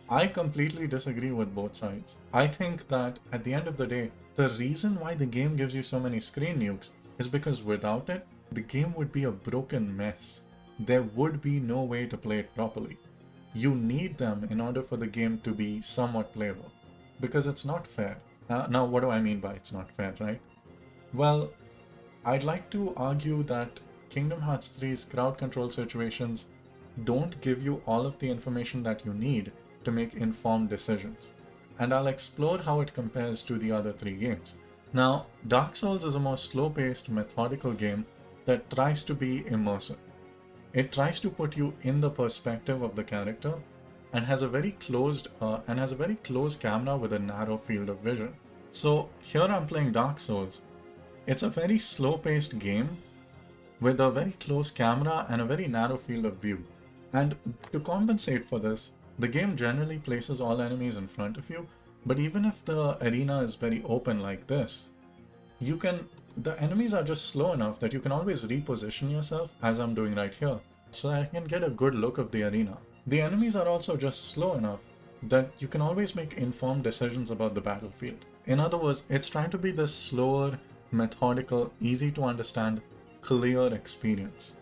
I completely disagree with both sides. I think that at the end of the day, the reason why the game gives you so many screen nukes is because without it, the game would be a broken mess. There would be no way to play it properly. You need them in order for the game to be somewhat playable, because it's not fair. Now, what do I mean by it's not fair, right? Well, I'd like to argue that Kingdom Hearts 3's crowd control situations don't give you all of the information that you need to make informed decisions, and I'll explore how it compares to the other three games. Now, Dark Souls is a more slow-paced, methodical game that tries to be immersive. It tries to put you in the perspective of the character and has a very closed camera with a narrow field of vision. So here I'm playing Dark Souls. It's a very slow-paced game with a very close camera and a very narrow field of view. And to compensate for this, the game generally places all enemies in front of you, but even if the arena is very open like this, the enemies are just slow enough that you can always reposition yourself, as I'm doing right here, so I can get a good look of the arena. The enemies are also just slow enough that you can always make informed decisions about the battlefield. In other words, it's trying to be this slower, methodical, easy to understand, clear experience.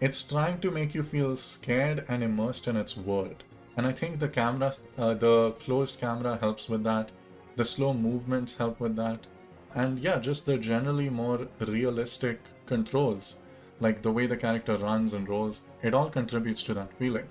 It's trying to make you feel scared and immersed in its world. And I think the closed camera helps with that. The slow movements help with that. And yeah, just the generally more realistic controls, like the way the character runs and rolls, it all contributes to that feeling.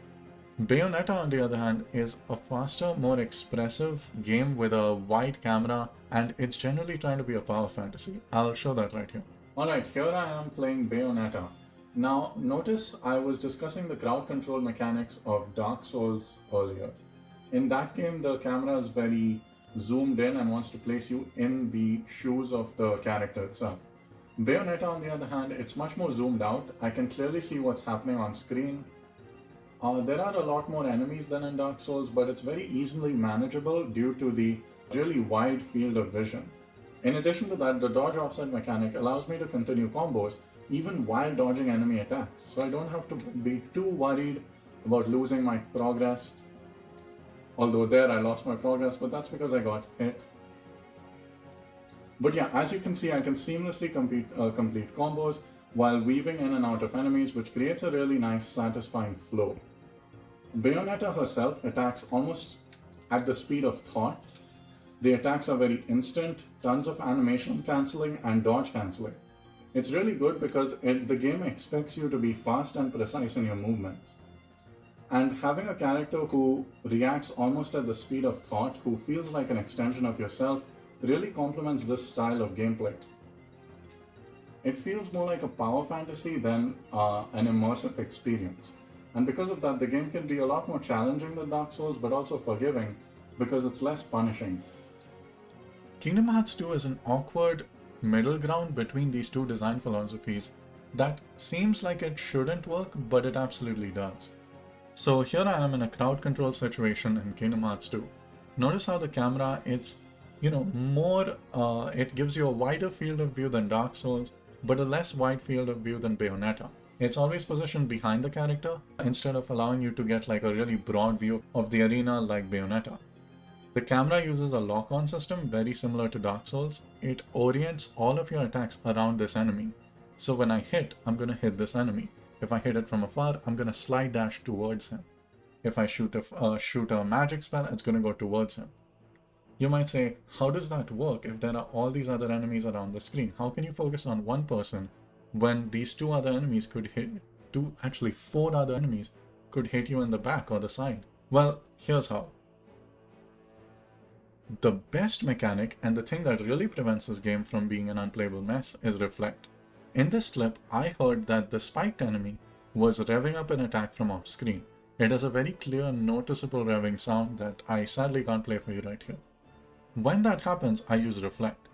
Bayonetta, on the other hand, is a faster, more expressive game with a wide camera, and it's generally trying to be a power fantasy. I'll show that right here. Alright, here I am playing Bayonetta. Now, notice I was discussing the crowd control mechanics of Dark Souls earlier. In that game, the camera is very zoomed in and wants to place you in the shoes of the character itself. Bayonetta, on the other hand, it's much more zoomed out. I can clearly see what's happening on screen. There are a lot more enemies than in Dark Souls, but it's very easily manageable due to the really wide field of vision. In addition to that, the dodge offset mechanic allows me to continue combos even while dodging enemy attacks, so I don't have to be too worried about losing my progress. Although there I lost my progress, but that's because I got hit. But yeah, as you can see, I can seamlessly complete combos while weaving in and out of enemies, which creates a really nice, satisfying flow. Bayonetta herself attacks almost at the speed of thought. The attacks are very instant, tons of animation cancelling and dodge cancelling. It's really good because the game expects you to be fast and precise in your movements. And having a character who reacts almost at the speed of thought, who feels like an extension of yourself, really complements this style of gameplay. It feels more like a power fantasy than an immersive experience. And because of that, the game can be a lot more challenging than Dark Souls, but also forgiving because it's less punishing. Kingdom Hearts 2 is an awkward middle ground between these two design philosophies that seems like it shouldn't work, but it absolutely does. So here I am in a crowd control situation in Kingdom Hearts 2. Notice how the camera, it's, it gives you a wider field of view than Dark Souls, but a less wide field of view than Bayonetta. It's always positioned behind the character instead of allowing you to get like a really broad view of the arena like Bayonetta. The camera uses a lock-on system very similar to Dark Souls. It orients all of your attacks around this enemy. So when I hit, I'm going to hit this enemy. If I hit it from afar, I'm going to slide dash towards him. If I shoot a magic spell, it's going to go towards him. You might say, how does that work if there are all these other enemies around the screen? How can you focus on one person when these two other enemies could hit, four other enemies could hit you in the back or the side? Well, here's how. The best mechanic and the thing that really prevents this game from being an unplayable mess is Reflect. In this clip, I heard that the spiked enemy was revving up an attack from off screen. It has a very clear, noticeable revving sound that I sadly can't play for you right here. When that happens, I use Reflect.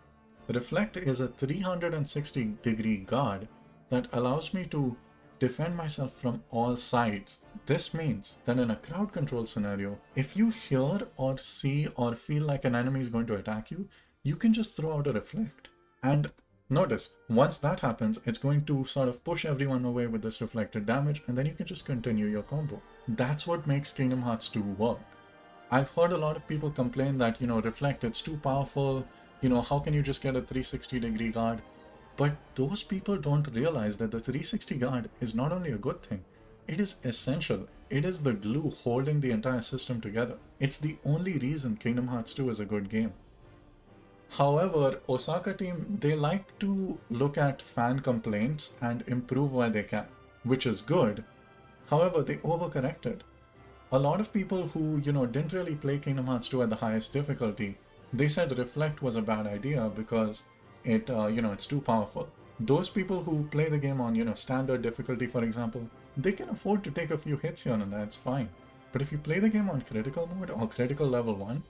Reflect is a 360-degree guard that allows me to defend myself from all sides. This means that in a crowd control scenario, if you hear or see or feel like an enemy is going to attack you, you can just throw out a Reflect. And notice, once that happens, it's going to sort of push everyone away with this reflected damage, and then you can just continue your combo. That's what makes Kingdom Hearts 2 work. I've heard a lot of people complain that, Reflect, it's too powerful, how can you just get a 360-degree guard? But those people don't realize that the 360 guard is not only a good thing, it is essential. It is the glue holding the entire system together. It's the only reason Kingdom Hearts 2 is a good game. However, Osaka team, they like to look at fan complaints and improve where they can, which is good. However, they overcorrected. A lot of people who, didn't really play Kingdom Hearts 2 at the highest difficulty, they said Reflect was a bad idea because it's too powerful. Those people who play the game on, standard difficulty, for example, they can afford to take a few hits here and there, it's fine. But if you play the game on critical mode or critical level 1,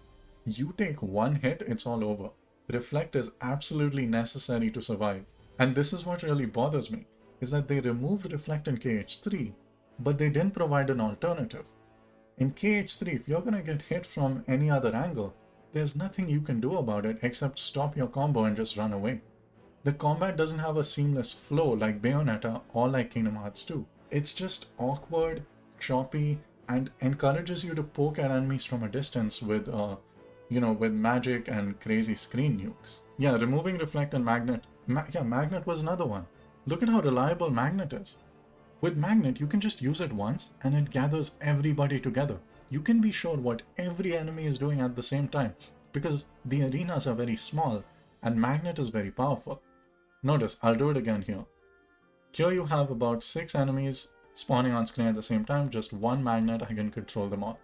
you take one hit, it's all over. Reflect is absolutely necessary to survive. And this is what really bothers me, is that they removed Reflect in KH3, but they didn't provide an alternative. In KH3, if you're gonna get hit from any other angle, there's nothing you can do about it except stop your combo and just run away. The combat doesn't have a seamless flow like Bayonetta or like Kingdom Hearts 2. It's just awkward, choppy, and encourages you to poke at enemies from a distance with magic and crazy screen nukes. Yeah, removing Reflect and Magnet. Magnet was another one. Look at how reliable Magnet is. With Magnet, you can just use it once and it gathers everybody together. You can be sure what every enemy is doing at the same time because the arenas are very small and Magnet is very powerful. Notice, I'll do it again here. Here you have about 6 enemies spawning on screen at the same time, just one Magnet, I can control them all.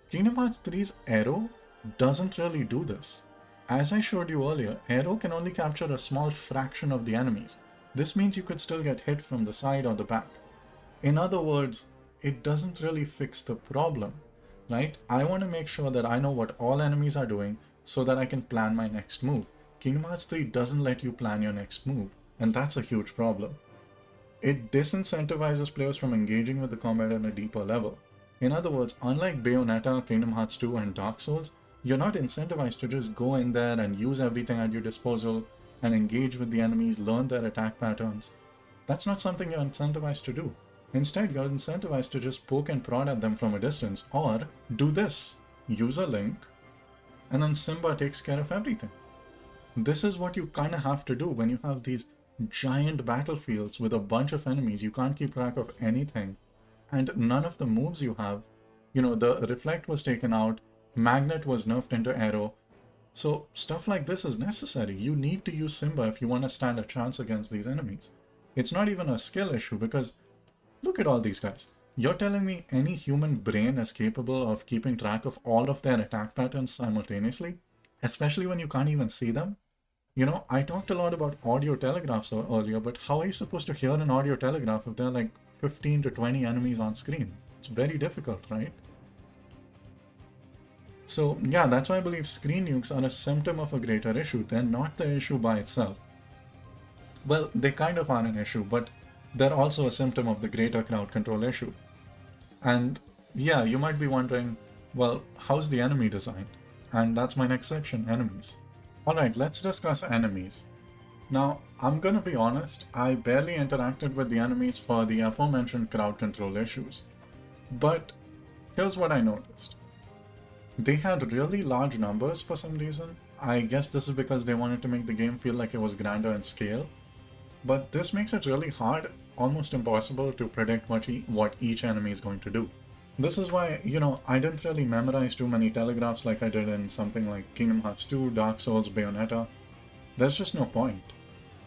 Kingdom Hearts 3's Arrow doesn't really do this. As I showed you earlier, Arrow can only capture a small fraction of the enemies. This means you could still get hit from the side or the back. In other words, it doesn't really fix the problem, right? I want to make sure that I know what all enemies are doing so that I can plan my next move. Kingdom Hearts 3 doesn't let you plan your next move, and that's a huge problem. It disincentivizes players from engaging with the combat at a deeper level. In other words, unlike Bayonetta, Kingdom Hearts 2, and Dark Souls, You're not incentivized to just go in there and use everything at your disposal and engage with the enemies, learn their attack patterns. That's not something you're incentivized to do. Instead, you're incentivized to just poke and prod at them from a distance, or do this. Use a link, and then Simba takes care of everything. This is what you kind of have to do when you have these giant battlefields with a bunch of enemies. You can't keep track of anything, and none of the moves you have, the reflect was taken out, magnet was nerfed into arrow, so stuff like this is necessary. You need to use Simba if you want to stand a chance against these enemies. It's not even a skill issue, because look at all these guys. You're telling me any human brain is capable of keeping track of all of their attack patterns simultaneously? Especially when you can't even see them? I talked a lot about audio telegraphs earlier, but how are you supposed to hear an audio telegraph if there are like 15 to 20 enemies on screen? It's very difficult, right? So yeah, that's why I believe screen nukes are a symptom of a greater issue. They're not the issue by itself. Well, they kind of are an issue, but they're also a symptom of the greater crowd control issue. And yeah, you might be wondering, well, how's the enemy designed? And that's my next section, enemies. Alright, let's discuss enemies. Now, I'm gonna be honest, I barely interacted with the enemies for the aforementioned crowd control issues. But here's what I noticed. They had really large numbers for some reason. I guess this is because they wanted to make the game feel like it was grander in scale. But this makes it really hard, almost impossible to predict what each enemy is going to do. This is why, I didn't really memorize too many telegraphs like I did in something like Kingdom Hearts 2, Dark Souls, Bayonetta. There's just no point.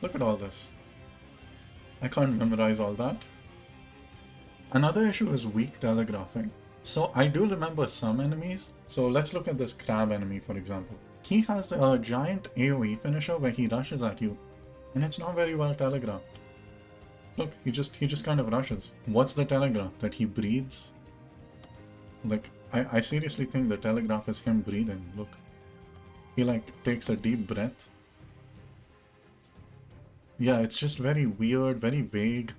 Look at all this. I can't memorize all that. Another issue is weak telegraphing. So I do remember some enemies. So let's look at this crab enemy, for example. He has a giant AoE finisher where he rushes at you, and it's not very well telegraphed. Look, he just kind of rushes. What's the telegraph? That he breathes? Like, I seriously think the telegraph is him breathing. Look. He takes a deep breath. Yeah, it's just very weird, very vague,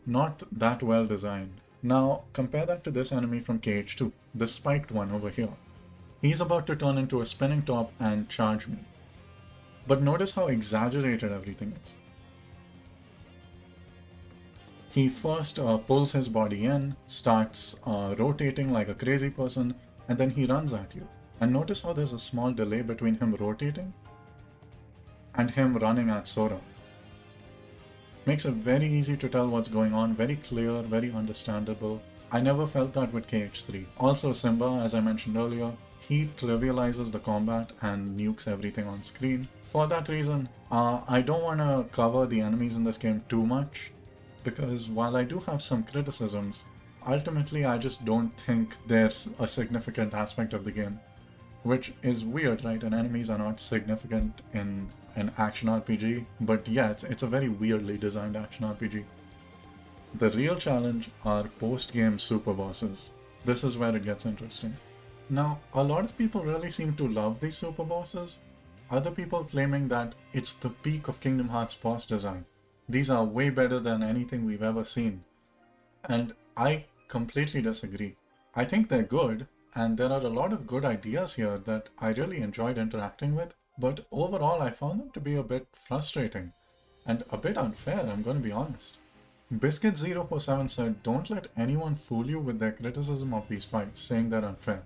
not that well designed. Now, compare that to this enemy from KH2, the spiked one over here. He's about to turn into a spinning top and charge me. But notice how exaggerated everything is. He first pulls his body in, starts rotating like a crazy person, and then he runs at you. And notice how there's a small delay between him rotating and him running at Sora. Makes it very easy to tell what's going on, very clear, very understandable. I never felt that with KH3. Also Simba, as I mentioned earlier, he trivializes the combat and nukes everything on screen. For that reason, I don't want to cover the enemies in this game too much, because while I do have some criticisms, ultimately I just don't think there's a significant aspect of the game. Which is weird, right? And enemies are not significant in an action RPG, but yeah, it's a very weirdly designed action RPG. The real challenge are post-game super bosses. This is where it gets interesting. Now, a lot of people really seem to love these super bosses. Other people claiming that it's the peak of Kingdom Hearts boss design. These are way better than anything we've ever seen. And I completely disagree. I think they're good, and there are a lot of good ideas here that I really enjoyed interacting with, but overall I found them to be a bit frustrating. And a bit unfair, I'm going to be honest. Biscuit047 said, "Don't let anyone fool you with their criticism of these fights, saying they're unfair.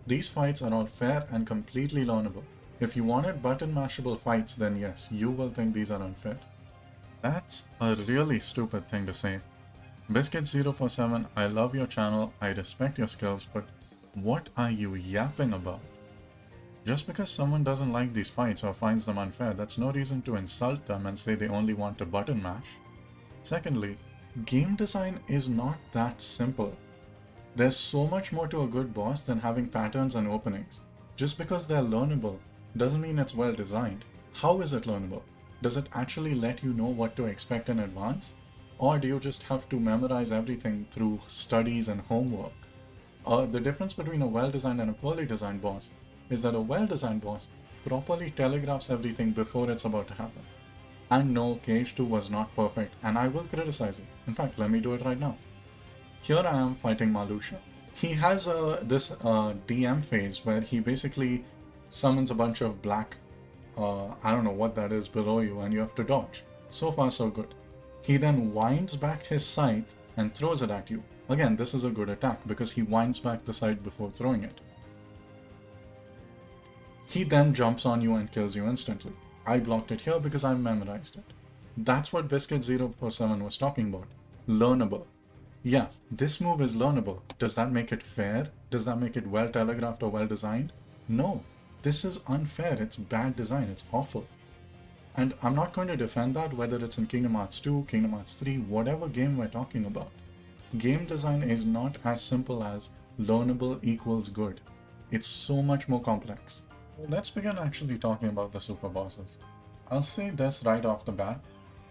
These fights are all fair and completely learnable. If you wanted button mashable fights, then yes, you will think these are unfair." That's a really stupid thing to say. Biscuit047, I love your channel, I respect your skills, but what are you yapping about? Just because someone doesn't like these fights or finds them unfair, that's no reason to insult them and say they only want a button mash. Secondly, game design is not that simple. There's so much more to a good boss than having patterns and openings. Just because they're learnable doesn't mean it's well designed. How is it learnable? Does it actually let you know what to expect in advance? Or do you just have to memorize everything through studies and homework? The difference between a well-designed and a poorly designed boss is that a well-designed boss properly telegraphs everything before it's about to happen. And no, KH2 was not perfect, and I will criticize it. In fact, let me do it right now. Here I am fighting Marluxia. He has this DM phase where he basically summons a bunch of black, I don't know what that is, below you, and you have to dodge. So far, so good. He then winds back his scythe and throws it at you. Again, this is a good attack because he winds back the scythe before throwing it. He then jumps on you and kills you instantly. I blocked it here because I memorized it. That's what Biscuit047 was talking about. Learnable. Yeah, this move is learnable. Does that make it fair? Does that make it well telegraphed or well designed? No. This is unfair. It's bad design. It's awful. And I'm not going to defend that whether it's in Kingdom Hearts 2, Kingdom Hearts 3, whatever game we're talking about. Game design is not as simple as learnable equals good. It's so much more complex. Let's begin actually talking about the super bosses. I'll say this right off the bat.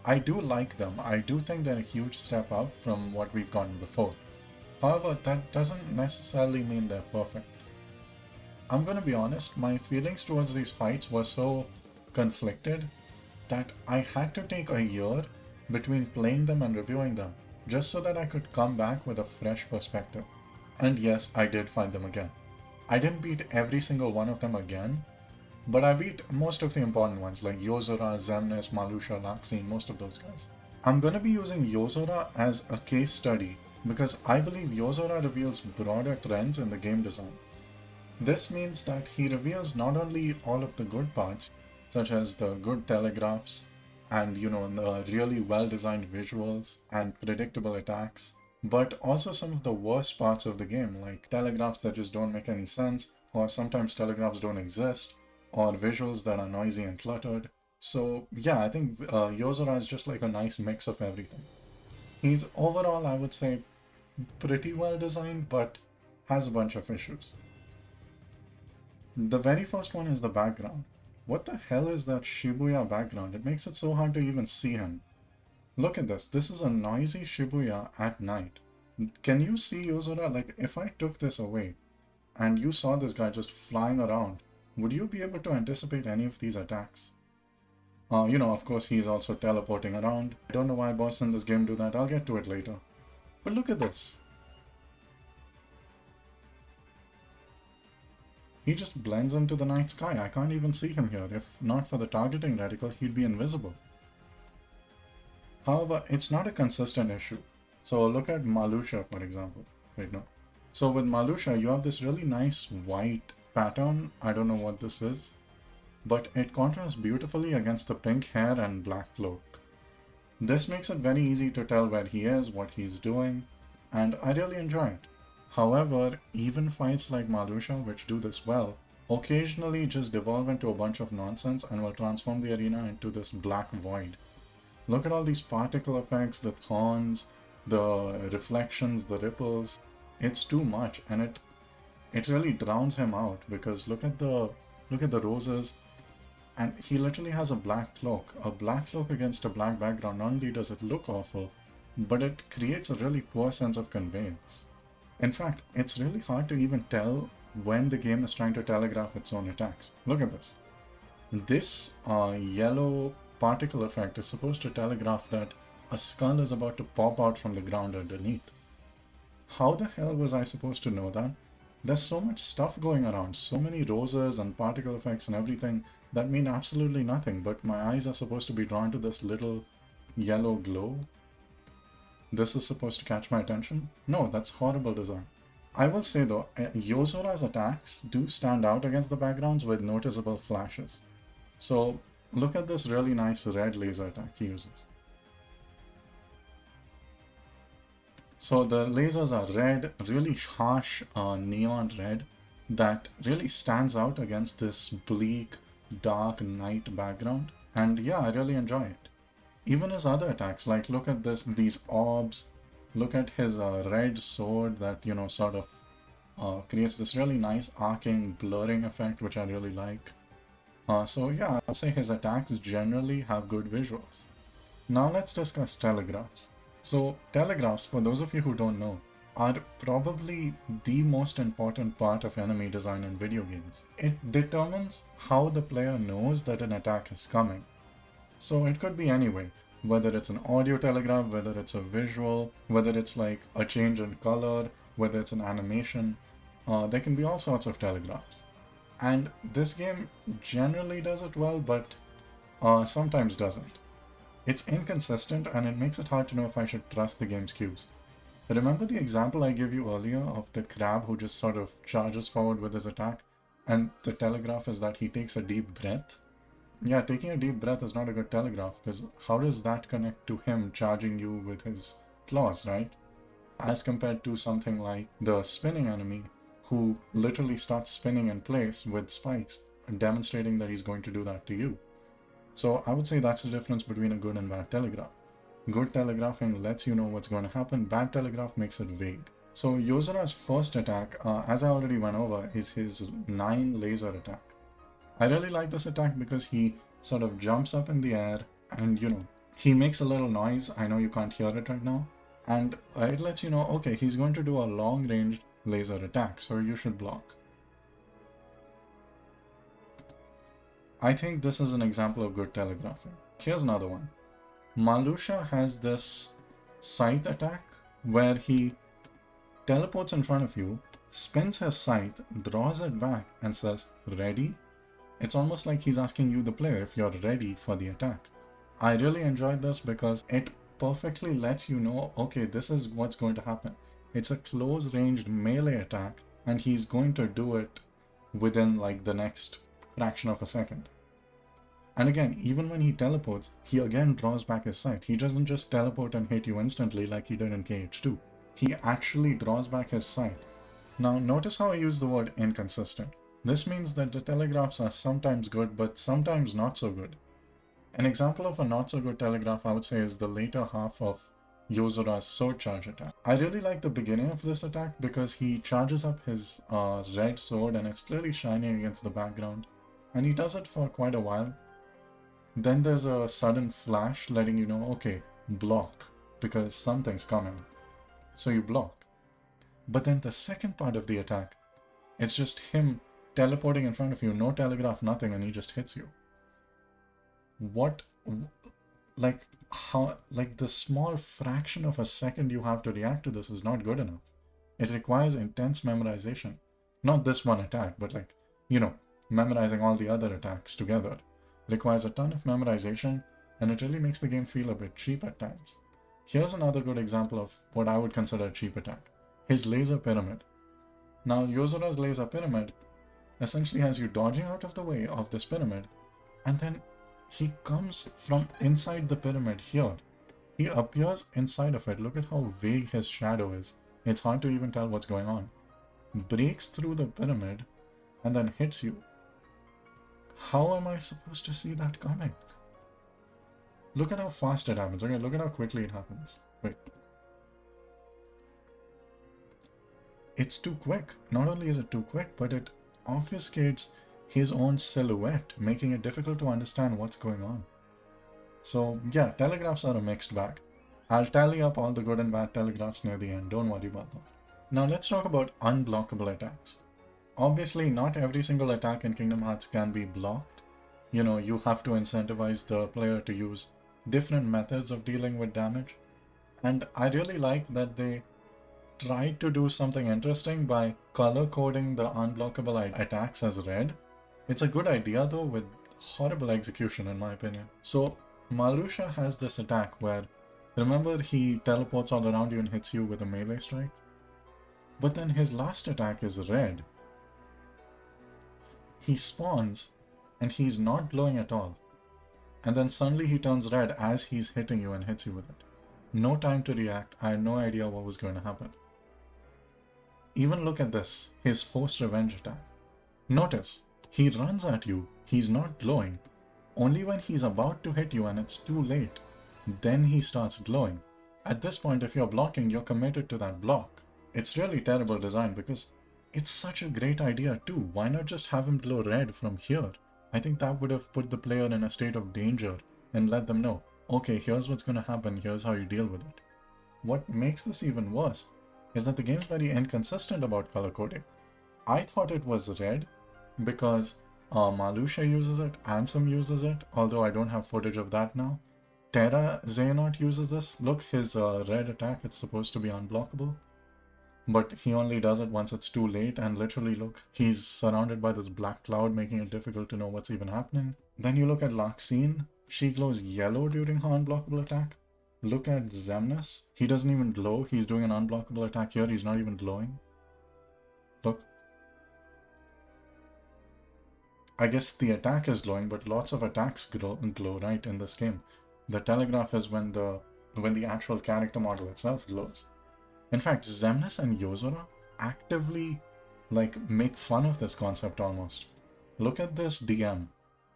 I do like them. I do think they're a huge step up from what we've gotten before. However, that doesn't necessarily mean they're perfect. I'm gonna be honest, my feelings towards these fights were so conflicted that I had to take a year between playing them and reviewing them, just so that I could come back with a fresh perspective. And yes, I did fight them again. I didn't beat every single one of them again, but I beat most of the important ones like Yozora, Xemnas, Malusha, Laxine, most of those guys. I'm gonna be using Yozora as a case study because I believe Yozora reveals broader trends in the game design. This means that he reveals not only all of the good parts, such as the good telegraphs and the really well-designed visuals and predictable attacks, but also some of the worst parts of the game, like telegraphs that just don't make any sense, or sometimes telegraphs don't exist, or visuals that are noisy and cluttered. So yeah, I think Yozora is just like a nice mix of everything. He's overall, I would say, pretty well designed, but has a bunch of issues. The very first one is the background. What the hell is that Shibuya background? It makes it so hard to even see him. Look at this. This is a noisy Shibuya at night. Can you see Yozora? Like, if I took this away and you saw this guy just flying around, would you be able to anticipate any of these attacks? Of course, he's also teleporting around. I don't know why bosses in this game do that. I'll get to it later. But look at this. He just blends into the night sky. I can't even see him here. If not for the targeting reticle, he'd be invisible. However, it's not a consistent issue. So look at Malusha, for example. Wait, no. So with Malusha, you have this really nice white pattern. I don't know what this is, but it contrasts beautifully against the pink hair and black cloak. This makes it very easy to tell where he is, what he's doing, and I really enjoy it. However, even fights like Malusha, which do this well, occasionally just devolve into a bunch of nonsense and will transform the arena into this black void. Look at all these particle effects, the thorns, the reflections, the ripples. It's too much, and it really drowns him out because look at the roses, and he literally has a black cloak. A black cloak against a black background, not only does it look awful, but it creates a really poor sense of conveyance. In fact, it's really hard to even tell when the game is trying to telegraph its own attacks. Look at this. This yellow particle effect is supposed to telegraph that a skull is about to pop out from the ground underneath. How the hell was I supposed to know that? There's so much stuff going around, so many roses and particle effects and everything that mean absolutely nothing, but my eyes are supposed to be drawn to this little yellow glow. This is supposed to catch my attention? No, that's horrible design. I will say though, Yozora's attacks do stand out against the backgrounds with noticeable flashes. So look at this really nice red laser attack he uses. So the lasers are red, really harsh neon red that really stands out against this bleak, dark night background. And yeah, I really enjoy it. Even his other attacks, like look at these orbs, look at his red sword that, sort of creates this really nice arcing blurring effect, which I really like. So yeah, I'll say his attacks generally have good visuals. Now let's discuss telegraphs. So telegraphs, for those of you who don't know, are probably the most important part of enemy design in video games. It determines how the player knows that an attack is coming. So it could be any way, whether it's an audio telegraph, whether it's a visual, whether it's like a change in color, whether it's an animation, there can be all sorts of telegraphs. And this game generally does it well, but sometimes doesn't. It's inconsistent and it makes it hard to know if I should trust the game's cues. Remember the example I gave you earlier of the crab who just sort of charges forward with his attack, and the telegraph is that he takes a deep breath? Yeah, taking a deep breath is not a good telegraph, because how does that connect to him charging you with his claws, right? As compared to something like the spinning enemy, who literally starts spinning in place with spikes, demonstrating that he's going to do that to you. So I would say that's the difference between a good and bad telegraph. Good telegraphing lets you know what's going to happen. Bad telegraph makes it vague. So Yozora's first attack, as I already went over, is his 9 laser attack. I really like this attack because he sort of jumps up in the air and, you know, he makes a little noise. I know you can't hear it right now. And it lets you know, okay, he's going to do a long-range laser attack, so you should block. I think this is an example of good telegraphing. Here's another one. Malusha has this scythe attack where he teleports in front of you, spins his scythe, draws it back, and says, ready? It's almost like he's asking you, the player, if you're ready for the attack. I really enjoyed this because it perfectly lets you know, okay, this is what's going to happen. It's a close-ranged melee attack, and he's going to do it within like the next fraction of a second. And again, even when he teleports, he again draws back his scythe. He doesn't just teleport and hit you instantly like he did in KH2. He actually draws back his scythe. Now, notice how I use the word inconsistent. This means that the telegraphs are sometimes good, but sometimes not so good. An example of a not so good telegraph, I would say, is the later half of Yozora's sword charge attack. I really like the beginning of this attack because he charges up his red sword and it's clearly shining against the background. And he does it for quite a while. Then there's a sudden flash letting you know, okay, block, because something's coming. So you block. But then the second part of the attack, it's just him teleporting in front of you, no telegraph, nothing, and he just hits you. What, like, how, like the small fraction of a second you have to react to this is not good enough. It requires intense memorization. Not this one attack, but like, you know, memorizing all the other attacks together. Requires a ton of memorization, and it really makes the game feel a bit cheap at times. Here's another good example of what I would consider a cheap attack. His laser pyramid. Now, Yozora's laser pyramid essentially has you dodging out of the way of this pyramid, and then he comes from inside the pyramid here. He appears inside of it. Look at how vague his shadow is. It's hard to even tell what's going on. Breaks through the pyramid and then hits you. How am I supposed to see that coming? Look at how fast it happens. Okay, look at how quickly it happens. Wait. It's too quick. Not only is it too quick, but it obfuscates his own silhouette, making it difficult to understand what's going on. So yeah, telegraphs are a mixed bag. I'll tally up all the good and bad telegraphs near the end. Don't worry about that. Now let's talk about unblockable attacks. Obviously, not every single attack in Kingdom Hearts can be blocked. You know, you have to incentivize the player to use different methods of dealing with damage. And I really like that they tried to do something interesting by color coding the unblockable attacks as red. It's a good idea though, with horrible execution in my opinion. So Malusha has this attack where, remember, he teleports all around you and hits you with a melee strike? But then his last attack is red. He spawns and he's not glowing at all. And then suddenly he turns red as he's hitting you and hits you with it. No time to react. I had no idea what was going to happen. Even look at this, his forced revenge attack. Notice, he runs at you, he's not glowing. Only when he's about to hit you and it's too late, then he starts glowing. At this point, if you're blocking, you're committed to that block. It's really terrible design because it's such a great idea too. Why not just have him glow red from here? I think that would have put the player in a state of danger and let them know, okay, here's what's going to happen, here's how you deal with it. What makes this even worse is that the game's very inconsistent about color coding. I thought it was red because Malusha uses it, Ansem uses it, although I don't have footage of that now. Terra Xehanort uses this. Look, his red attack, it's supposed to be unblockable. but he only does it once it's too late, and literally look, he's surrounded by this black cloud, making it difficult to know what's even happening. Then you look at Luxord, she glows yellow during her unblockable attack. Look at Xemnas, he doesn't even glow, he's doing an unblockable attack here, he's not even glowing. Look. I guess the attack is glowing, but lots of attacks glow right in this game. The Telegraph is when the actual character model itself glows. In fact, Xemnas and Yozora actively make fun of this concept almost. Look at this DM.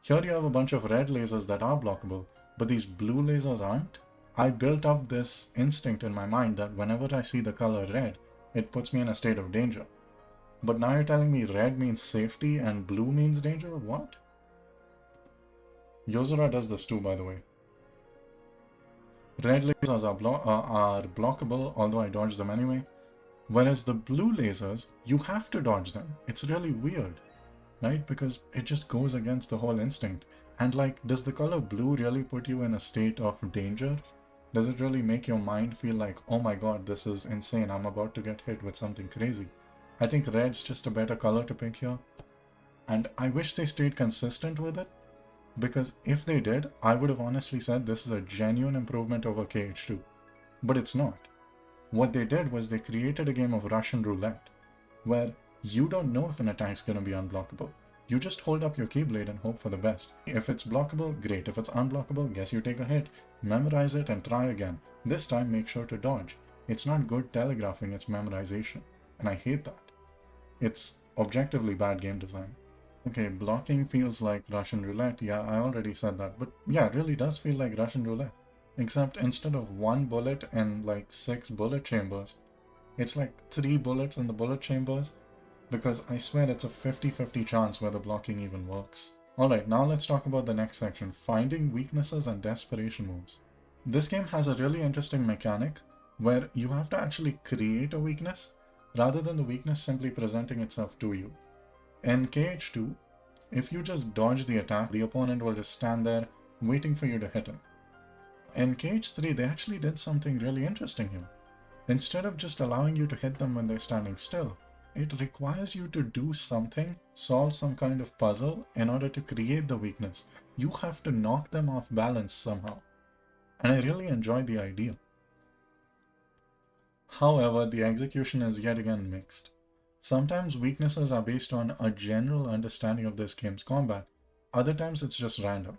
Here you have a bunch of red lasers that are blockable, but these blue lasers aren't. I built up this instinct in my mind that whenever I see the color red, it puts me in a state of danger. But now you're telling me red means safety and blue means danger? What? Yozora does this too, by the way. Red lasers are blockable, although I dodge them anyway. Whereas the blue lasers, you have to dodge them. It's really weird, right? Because it just goes against the whole instinct. And does the color blue really put you in a state of danger? Does it really make your mind feel like, oh my god, this is insane, I'm about to get hit with something crazy? I think red's just a better color to pick here. And I wish they stayed consistent with it, because if they did, I would have honestly said this is a genuine improvement over KH2. But it's not. What they did was they created a game of Russian roulette, where you don't know if an attack's going to be unblockable. You just hold up your keyblade and hope for the best. If it's blockable, great. If it's unblockable, guess you take a hit, memorize it and try again. This time make sure to dodge. It's not good telegraphing, it's memorization. And I hate that. It's objectively bad game design. Okay, blocking feels like Russian roulette. Yeah, I already said that. But yeah, it really does feel like Russian roulette. Except instead of 1 bullet and 6 bullet chambers, it's 3 bullets in the bullet chambers. Because I swear it's a 50-50 chance whether blocking even works. Alright, now let's talk about the next section, finding weaknesses and desperation moves. This game has a really interesting mechanic where you have to actually create a weakness rather than the weakness simply presenting itself to you. In KH2, if you just dodge the attack, the opponent will just stand there waiting for you to hit him. In KH3, they actually did something really interesting here. Instead of just allowing you to hit them when they're standing still, it requires you to do something, solve some kind of puzzle in order to create the weakness. You have to knock them off balance somehow. And I really enjoyed the idea. However, the execution is yet again mixed. Sometimes weaknesses are based on a general understanding of this game's combat, other times it's just random.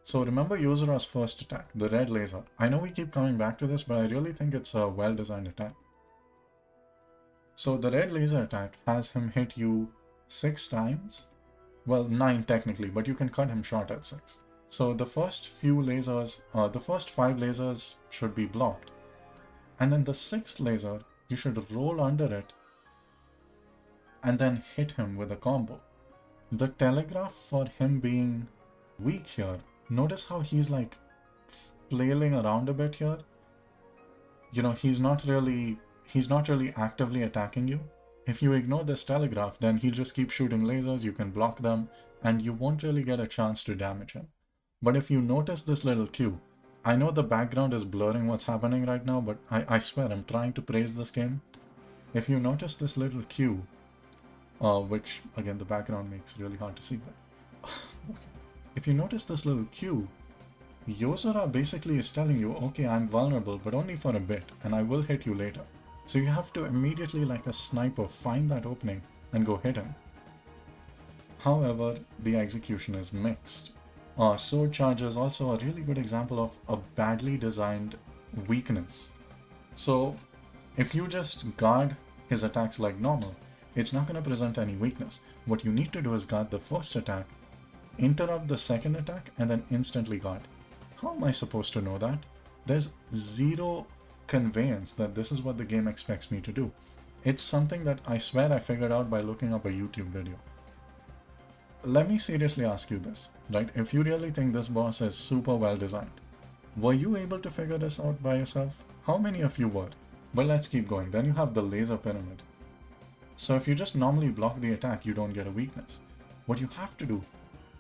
So remember Yozora's first attack, the red laser. I know we keep coming back to this, but I really think it's a well-designed attack. So the red laser attack has him hit you 6 times. Well, 9 technically, but you can cut him short at 6. So the first few lasers, the first 5 lasers should be blocked. And then the 6th laser, you should roll under it and then hit him with a combo. The telegraph for him being weak here, notice how he's flailing around a bit here. You know, he's not really actively attacking you. If you ignore this telegraph, then he'll just keep shooting lasers, you can block them, and you won't really get a chance to damage him. But if you notice this little cue, I know the background is blurring what's happening right now, but I swear I'm trying to praise this game. If you notice this little cue, which again the background makes really hard to see, but if you notice this little cue, Yozora basically is telling you, okay, I'm vulnerable, but only for a bit, and I will hit you later. So you have to immediately, like a sniper, find that opening and go hit him. However, the execution is mixed. Sword charge is also a really good example of a badly designed weakness. So if you just guard his attacks like normal, it's not going to present any weakness. What you need to do is guard the first attack, interrupt the second attack, and then instantly guard. How am I supposed to know that? There's zero conveyance that this is what the game expects me to do. It's something that I swear I figured out by looking up a YouTube video. Let me seriously ask you this, right? If you really think this boss is super well designed, were you able to figure this out by yourself? How many of you were? But let's keep going. Then you have the laser pyramid. So if you just normally block the attack, you don't get a weakness. What you have to do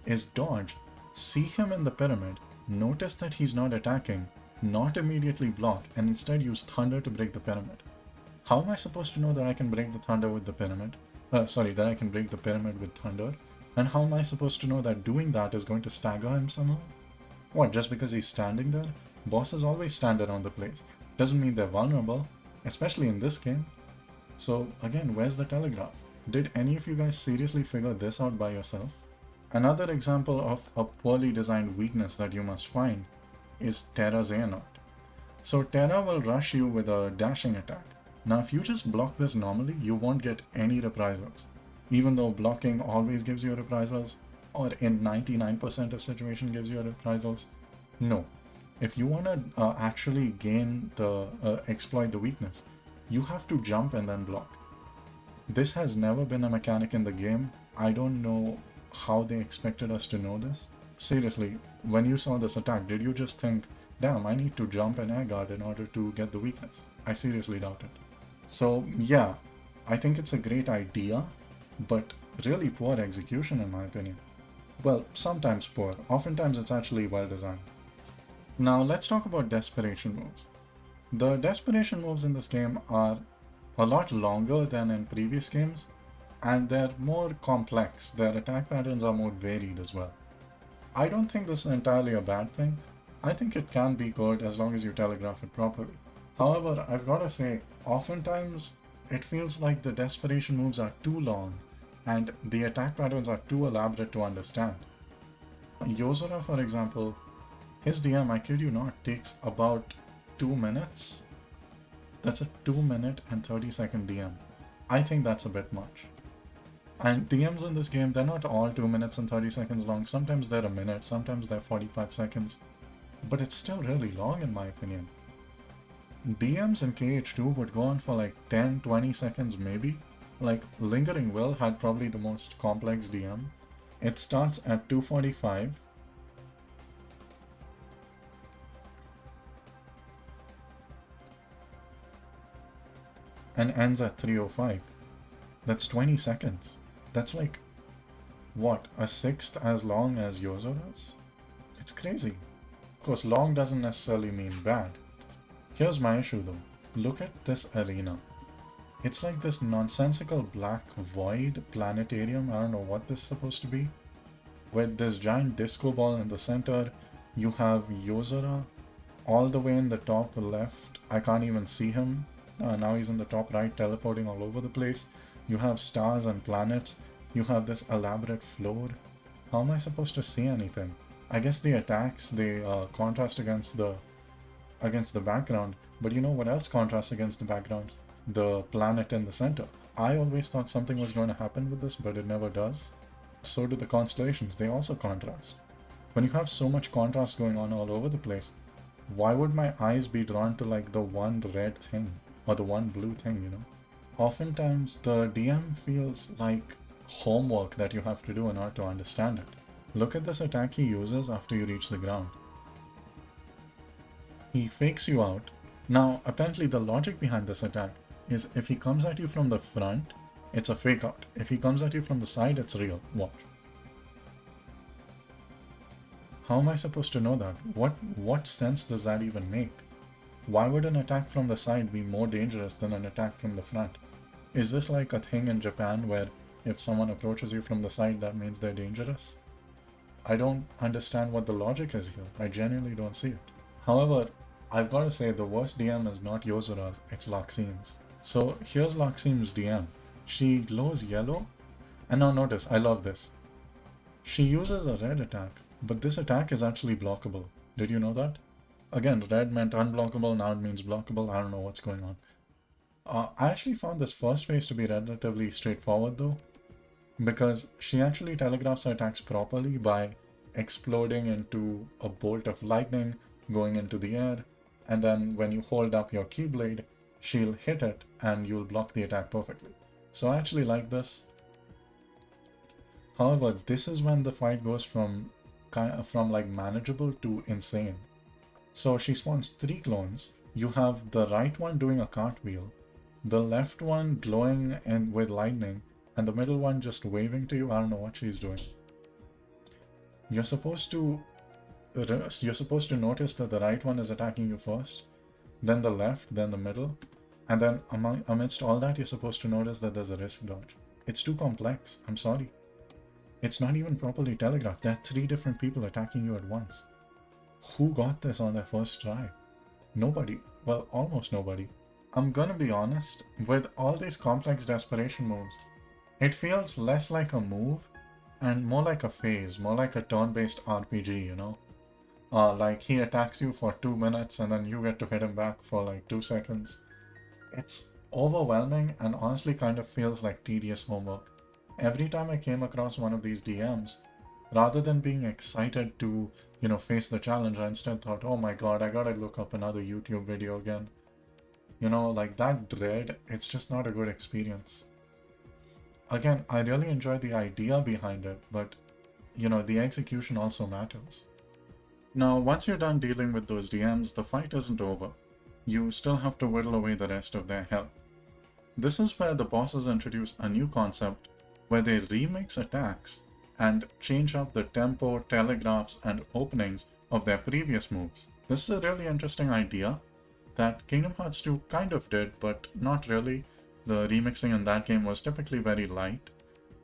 is dodge, see him in the pyramid, notice that he's not attacking, not immediately block, and instead use thunder to break the pyramid. How am I supposed to know that I can break the thunder with the pyramid? That I can break the pyramid with thunder? And how am I supposed to know that doing that is going to stagger him somehow? What, just because he's standing there? Bosses always stand around the place. Doesn't mean they're vulnerable, especially in this game. So again, where's the telegraph? Did any of you guys seriously figure this out by yourself? Another example of a poorly designed weakness that you must find is Terra's Xehanort. So Terra will rush you with a dashing attack. Now if you just block this normally, you won't get any reprisals. Even though blocking always gives you reprisals, or in 99% of situation gives you reprisals, no. If you want to actually exploit the weakness, you have to jump and then block. This has never been a mechanic in the game. I don't know how they expected us to know this. Seriously, when you saw this attack, did you just think, damn, I need to jump and air guard in order to get the weakness? I seriously doubt it. So yeah, I think it's a great idea, but really poor execution in my opinion. Well, sometimes poor, oftentimes it's actually well designed. Now let's talk about desperation moves. The desperation moves in this game are a lot longer than in previous games, and they're more complex. Their attack patterns are more varied as well. I don't think this is entirely a bad thing. I think it can be good as long as you telegraph it properly. However, I've got to say, oftentimes it feels like the desperation moves are too long and the attack patterns are too elaborate to understand. Yozora, for example, his DM, I kid you not, takes about 2 minutes. That's a 2-minute and 30-second DM. I think that's a bit much. And DMs in this game, they're not all 2 minutes and 30 seconds long. Sometimes they're a minute, sometimes they're 45 seconds. But it's still really long in my opinion. DMs in KH2 would go on for like 10-20 seconds maybe. Like Lingering Will had probably the most complex DM. It starts at 2:45 and ends at 3:05. That's 20 seconds. That's like, what, a sixth as long as Yozora's? It's crazy. Of course, long doesn't necessarily mean bad. Here's my issue though. Look at this arena. It's like this nonsensical black void planetarium, I don't know what this is supposed to be. With this giant disco ball in the center, you have Yozora all the way in the top left. I can't even see him. Now he's in the top right, teleporting all over the place. You have stars and planets. You have this elaborate floor. How am I supposed to see anything? I guess the attacks, they contrast against the background. But you know what else contrasts against the background? The planet in the center. I always thought something was going to happen with this, but it never does. So do the constellations. They also contrast. When you have so much contrast going on all over the place, why would my eyes be drawn to like the one red thing or the one blue thing, you know? Oftentimes the DM feels like homework that you have to do in order to understand it. Look at this attack he uses after you reach the ground. He fakes you out. Now apparently the logic behind this attack is if he comes at you from the front, it's a fake out. If he comes at you from the side, it's real. Watch. How am I supposed to know that? What sense does that even make? Why would an attack from the side be more dangerous than an attack from the front? Is this like a thing in Japan where if someone approaches you from the side, that means they're dangerous? I don't understand what the logic is here. I genuinely don't see it. However, I've got to say the worst DM is not Yozora's, it's Loxene's. So here's Loxene's DM. She glows yellow, and now notice, I love this. She uses a red attack, but this attack is actually blockable. Did you know that? Again, red meant unblockable, now it means blockable. I don't know what's going on. I actually found this first phase to be relatively straightforward though, because she actually telegraphs her attacks properly by exploding into a bolt of lightning, going into the air, and then when you hold up your keyblade, she'll hit it and you'll block the attack perfectly. So I actually like this. However, this is when the fight goes from like manageable to insane. So she spawns 3 clones. You have the right one doing a cartwheel, the left one glowing and with lightning, and the middle one just waving to you. I don't know what she's doing. You're supposed to notice that the right one is attacking you first, then the left, then the middle. And then amidst all that, you're supposed to notice that there's a risk dodge. It's too complex. I'm sorry. It's not even properly telegraphed. There are 3 different people attacking you at once. Who got this on their first try? Nobody. Well, almost nobody. I'm gonna be honest, with all these complex desperation moves, it feels less like a move and more like a phase, more like a turn-based RPG, you know? Like he attacks you for 2 minutes and then you get to hit him back for like 2 seconds. It's overwhelming and honestly kind of feels like tedious homework. Every time I came across one of these DMs, rather than being excited to, face the challenge, I instead thought, oh my god, I gotta look up another YouTube video again. Like that dread, it's just not a good experience. Again, I really enjoy the idea behind it, but, the execution also matters. Now, once you're done dealing with those DMs, the fight isn't over. You still have to whittle away the rest of their health. This is where the bosses introduce a new concept where they remix attacks and change up the tempo, telegraphs, and openings of their previous moves. This is a really interesting idea that Kingdom Hearts 2 kind of did, but not really. The remixing in that game was typically very light.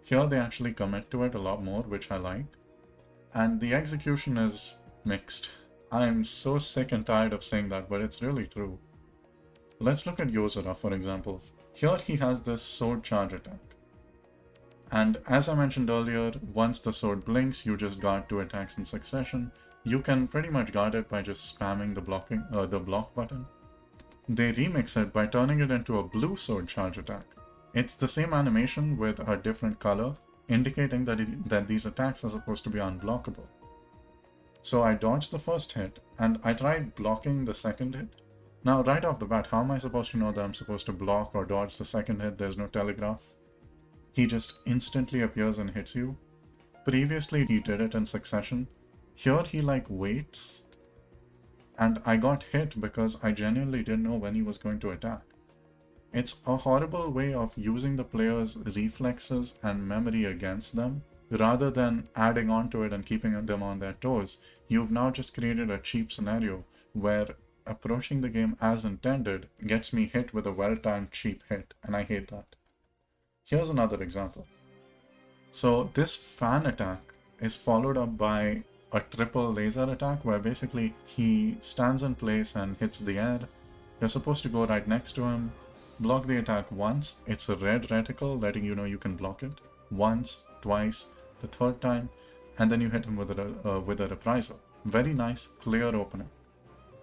Here they actually commit to it a lot more, which I like. And the execution is mixed. I'm so sick and tired of saying that, but it's really true. Let's look at Yozora, for example. Here he has this sword charge attack. And as I mentioned earlier, once the sword blinks, you just guard 2 attacks in succession. You can pretty much guard it by just spamming the block button. They remix it by turning it into a blue sword charge attack. It's the same animation with a different color, indicating that these attacks are supposed to be unblockable. So I dodged the first hit, and I tried blocking the second hit. Now, right off the bat, how am I supposed to know that I'm supposed to block or dodge the second hit? There's no telegraph. He just instantly appears and hits you. Previously, he did it in succession. Here, he waits. And I got hit because I genuinely didn't know when he was going to attack. It's a horrible way of using the player's reflexes and memory against them. Rather than adding on to it and keeping them on their toes, you've now just created a cheap scenario where approaching the game as intended gets me hit with a well-timed cheap hit, and I hate that. Here's another example. So this fan attack is followed up by a triple laser attack where basically he stands in place and hits the air. You're supposed to go right next to him, block the attack once. It's a red reticle letting you know you can block it. Once, twice, the third time, and then you hit him with a reprisal. Very nice, clear opening.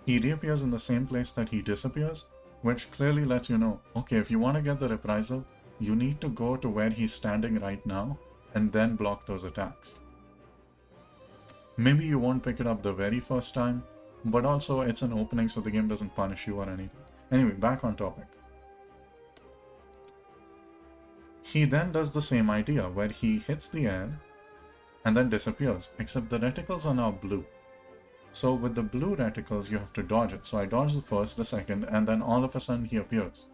He reappears in the same place that he disappears, which clearly lets you know, okay, if you want to get the reprisal, you need to go to where he's standing right now and then block those attacks. Maybe you won't pick it up the very first time, but also it's an opening so the game doesn't punish you or anything. Anyway, back on topic. He then does the same idea where he hits the air and then disappears, except the reticles are now blue. So with the blue reticles, you have to dodge it. So I dodge the first, the second, and then all of a sudden he appears.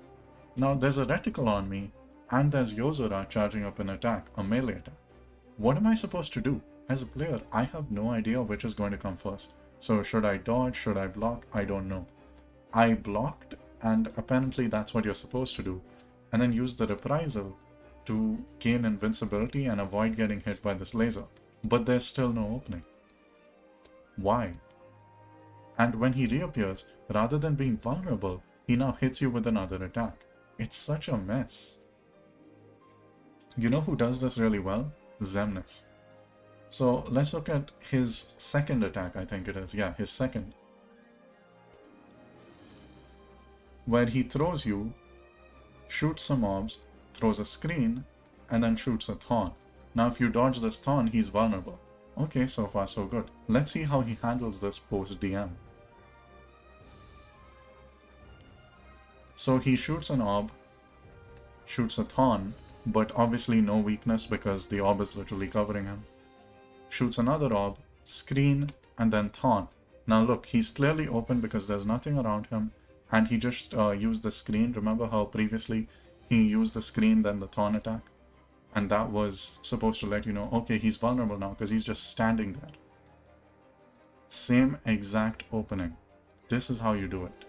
Now there's a reticle on me, and there's Yozora charging up an attack, a melee attack. What am I supposed to do? As a player, I have no idea which is going to come first. So should I dodge? Should I block? I don't know. I blocked, and apparently that's what you're supposed to do, and then use the reprisal to gain invincibility and avoid getting hit by this laser. But there's still no opening. Why? And when he reappears, rather than being vulnerable, he now hits you with another attack. It's such a mess. You know who does this really well? Xemnas. So let's look at his second attack, I think it is. Yeah, his second. Where he throws you, shoots some mobs, throws a screen, and then shoots a thorn. Now if you dodge this thorn, he's vulnerable. Okay, so far so good. Let's see how he handles this post-DM. So he shoots an orb, shoots a thorn, but obviously no weakness because the orb is literally covering him. Shoots another orb, screen, and then thorn. Now look, he's clearly open because there's nothing around him, and he just used the screen. Remember how previously he used the screen, then the thorn attack? And that was supposed to let you know, okay, he's vulnerable now because he's just standing there. Same exact opening. This is how you do it.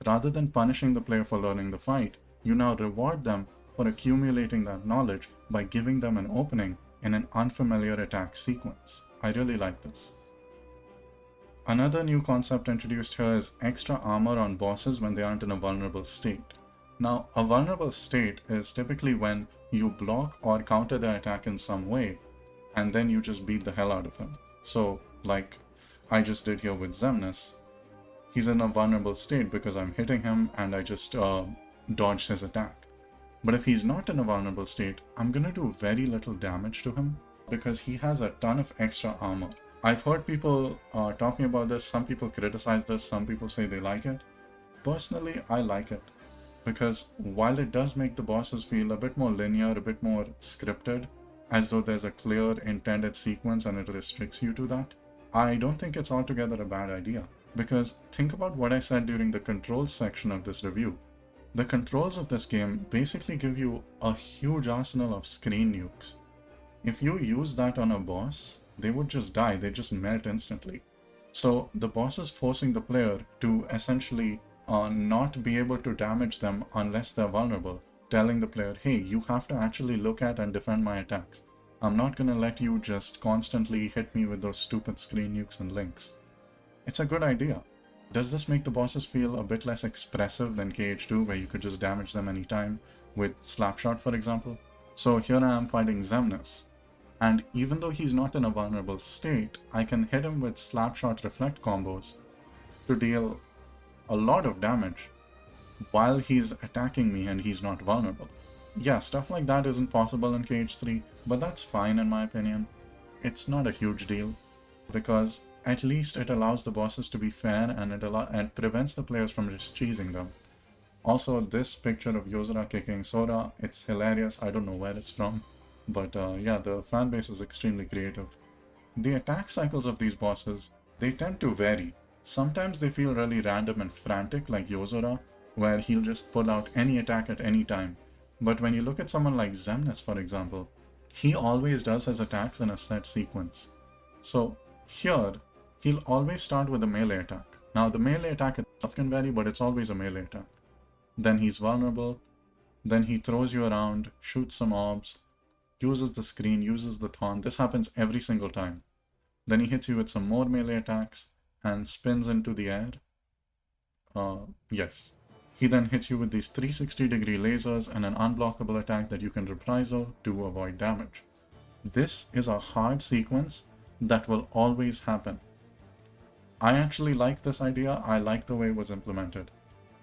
Rather than punishing the player for learning the fight, you now reward them for accumulating that knowledge by giving them an opening in an unfamiliar attack sequence. I really like this. Another new concept introduced here is extra armor on bosses when they aren't in a vulnerable state. Now, a vulnerable state is typically when you block or counter their attack in some way, and then you just beat the hell out of them. So, like I just did here with Xemnas, he's in a vulnerable state because I'm hitting him and I just dodged his attack. But if he's not in a vulnerable state, I'm gonna do very little damage to him because he has a ton of extra armor. I've heard people talking about this, some people criticize this, some people say they like it. Personally, I like it because while it does make the bosses feel a bit more linear, a bit more scripted, as though there's a clear intended sequence and it restricts you to that, I don't think it's altogether a bad idea. Because think about what I said during the controls section of this review. The controls of this game basically give you a huge arsenal of screen nukes. If you use that on a boss, they would just die, they just melt instantly. So the boss is forcing the player to essentially not be able to damage them unless they're vulnerable, telling the player, hey, you have to actually look at and defend my attacks. I'm not gonna let you just constantly hit me with those stupid screen nukes and links. It's a good idea. Does this make the bosses feel a bit less expressive than KH2, where you could just damage them anytime with Slapshot, for example? So here I am fighting Xemnas, and even though he's not in a vulnerable state, I can hit him with Slapshot Reflect combos to deal a lot of damage while he's attacking me and he's not vulnerable. Yeah, stuff like that isn't possible in KH3, but that's fine in my opinion. It's not a huge deal, because at least it allows the bosses to be fair and it prevents the players from just cheesing them. Also, this picture of Yozora kicking Sora, it's hilarious. I don't know where it's from, but yeah, the fan base is extremely creative. The attack cycles of these bosses, they tend to vary. Sometimes they feel really random and frantic, like Yozora, where he'll just pull out any attack at any time. But when you look at someone like Xemnas, for example, he always does his attacks in a set sequence. So here, he'll always start with a melee attack. Now the melee attack itself can vary, but it's always a melee attack. Then he's vulnerable, then he throws you around, shoots some orbs, uses the screen, uses the taunt. This happens every single time. Then he hits you with some more melee attacks and spins into the air. Yes. He then hits you with these 360-degree lasers and an unblockable attack that you can reprisal to avoid damage. This is a hard sequence that will always happen. I actually like this idea. I like the way it was implemented.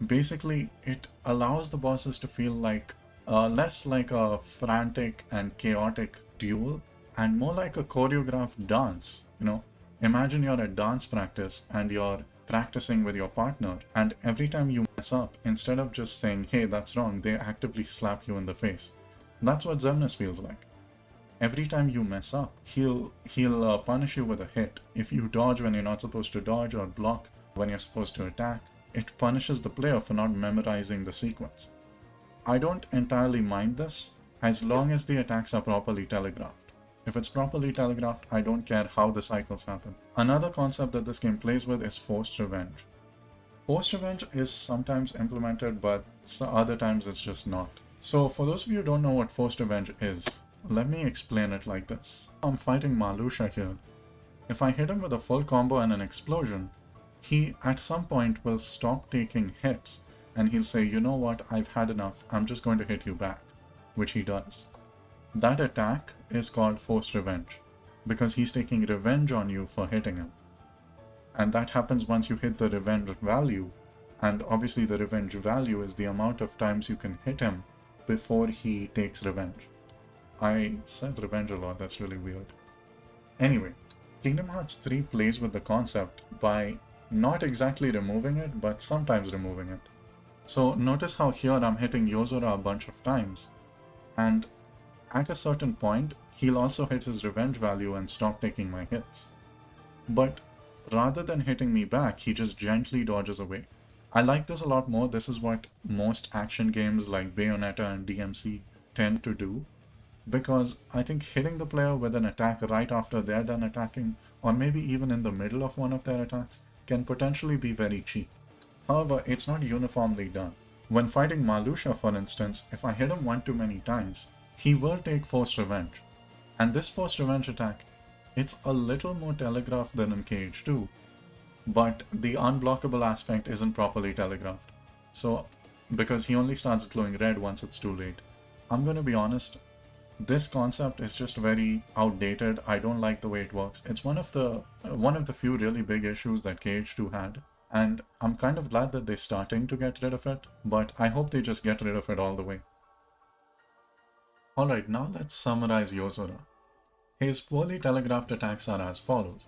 Basically, it allows the bosses to feel like less like a frantic and chaotic duel and more like a choreographed dance. You know, imagine you're at dance practice and you're practicing with your partner, and every time you mess up, instead of just saying, hey, that's wrong, they actively slap you in the face. That's what Xemnas feels like. Every time you mess up, he'll punish you with a hit. If you dodge when you're not supposed to dodge or block when you're supposed to attack, it punishes the player for not memorizing the sequence. I don't entirely mind this, as long as the attacks are properly telegraphed. If it's properly telegraphed, I don't care how the cycles happen. Another concept that this game plays with is forced revenge. Forced revenge is sometimes implemented, but other times it's just not. So for those of you who don't know what forced revenge is, let me explain it like this. I'm fighting Malusha here. If I hit him with a full combo and an explosion, he at some point will stop taking hits and he'll say, you know what, I've had enough, I'm just going to hit you back, which he does. That attack is called forced revenge because he's taking revenge on you for hitting him. And that happens once you hit the revenge value, and obviously the revenge value is the amount of times you can hit him before he takes revenge. I said revenge a lot, that's really weird. Anyway, Kingdom Hearts 3 plays with the concept by not exactly removing it, but sometimes removing it. So notice how here I'm hitting Yozora a bunch of times, and at a certain point, he'll also hit his revenge value and stop taking my hits. But rather than hitting me back, he just gently dodges away. I like this a lot more. This is what most action games like Bayonetta and DMC tend to do, because I think hitting the player with an attack right after they're done attacking, or maybe even in the middle of one of their attacks, can potentially be very cheap. However, it's not uniformly done. When fighting Malusha, for instance, if I hit him one too many times, he will take forced revenge. And this forced revenge attack, it's a little more telegraphed than in KH2, but the unblockable aspect isn't properly telegraphed. So, because he only starts glowing red once it's too late. I'm gonna be honest, this concept is just very outdated. I don't like the way it works. It's one of the few really big issues that KH2 had, and I'm kind of glad that they're starting to get rid of it, but I hope they just get rid of it all the way. Alright, now let's summarize Yozora. His poorly telegraphed attacks are as follows: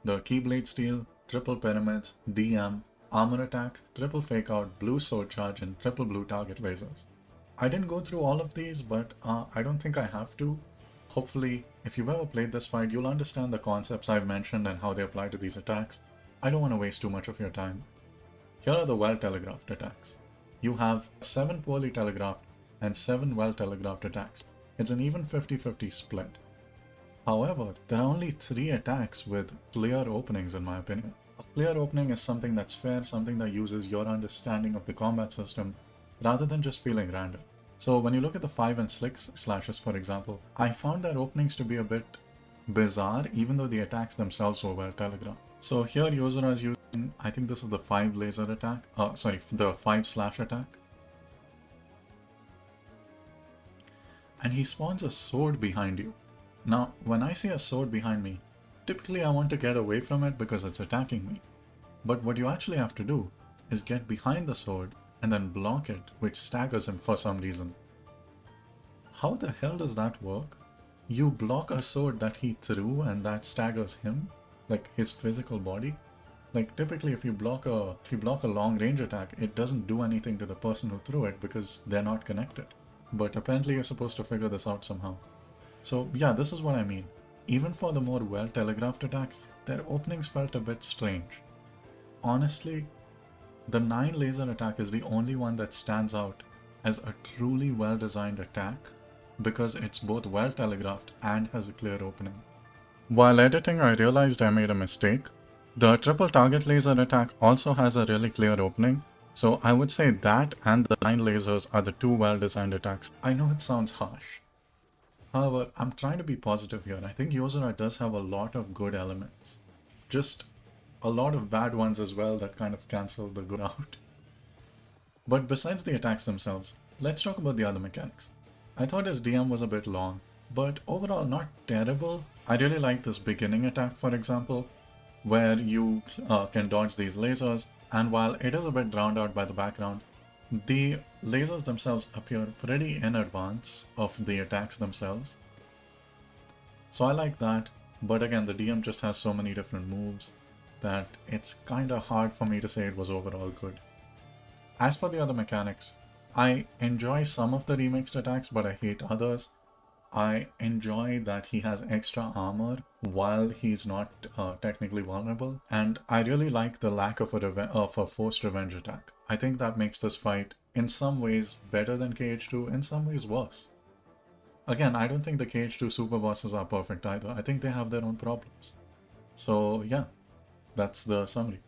the Keyblade Steal, Triple Pyramids, DM, Armor Attack, Triple Fake Out, Blue Sword Charge, and Triple Blue Target Lasers. I didn't go through all of these, but I don't think I have to. Hopefully, if you've ever played this fight, you'll understand the concepts I've mentioned and how they apply to these attacks. I don't want to waste too much of your time. Here are the well-telegraphed attacks. You have 7 poorly telegraphed and 7 well-telegraphed attacks. It's an even 50-50 split. However, there are only 3 attacks with clear openings in my opinion. A clear opening is something that's fair, something that uses your understanding of the combat system rather than just feeling random. So when you look at the 5 and 6 slashes, for example, I found their openings to be a bit bizarre even though the attacks themselves were well telegraphed. So here Yozora is using, I think this is the 5 laser attack, the 5 slash attack. And he spawns a sword behind you. Now, when I see a sword behind me, typically I want to get away from it because it's attacking me. But what you actually have to do is get behind the sword and then block it, which staggers him for some reason. How the hell does that work? You block a sword that he threw and that staggers him? Like his physical body? Like typically if you block a long range attack, it doesn't do anything to the person who threw it because they're not connected. But apparently you're supposed to figure this out somehow. So yeah, this is what I mean. Even for the more well-telegraphed attacks, their openings felt a bit strange. Honestly, the 9 laser attack is the only one that stands out as a truly well-designed attack because it's both well-telegraphed and has a clear opening. While editing, I realized I made a mistake. The triple target laser attack also has a really clear opening, so I would say that and the 9 lasers are the 2 well-designed attacks. I know it sounds harsh. However, I'm trying to be positive here. I think Yozora does have a lot of good elements. Just a lot of bad ones as well that kind of cancel the good out. But besides the attacks themselves, let's talk about the other mechanics. I thought his DM was a bit long, but overall not terrible. I really like this beginning attack, for example, where you can dodge these lasers, and while it is a bit drowned out by the background, the lasers themselves appear pretty in advance of the attacks themselves. So I like that, but again the DM just has so many different moves that it's kinda hard for me to say it was overall good. As for the other mechanics, I enjoy some of the remixed attacks but I hate others. I enjoy that he has extra armor while he's not technically vulnerable, and I really like the lack of a forced revenge attack. I think that makes this fight in some ways better than KH2, in some ways worse. Again, I don't think the KH2 super bosses are perfect either. I think they have their own problems. So yeah, that's the summary.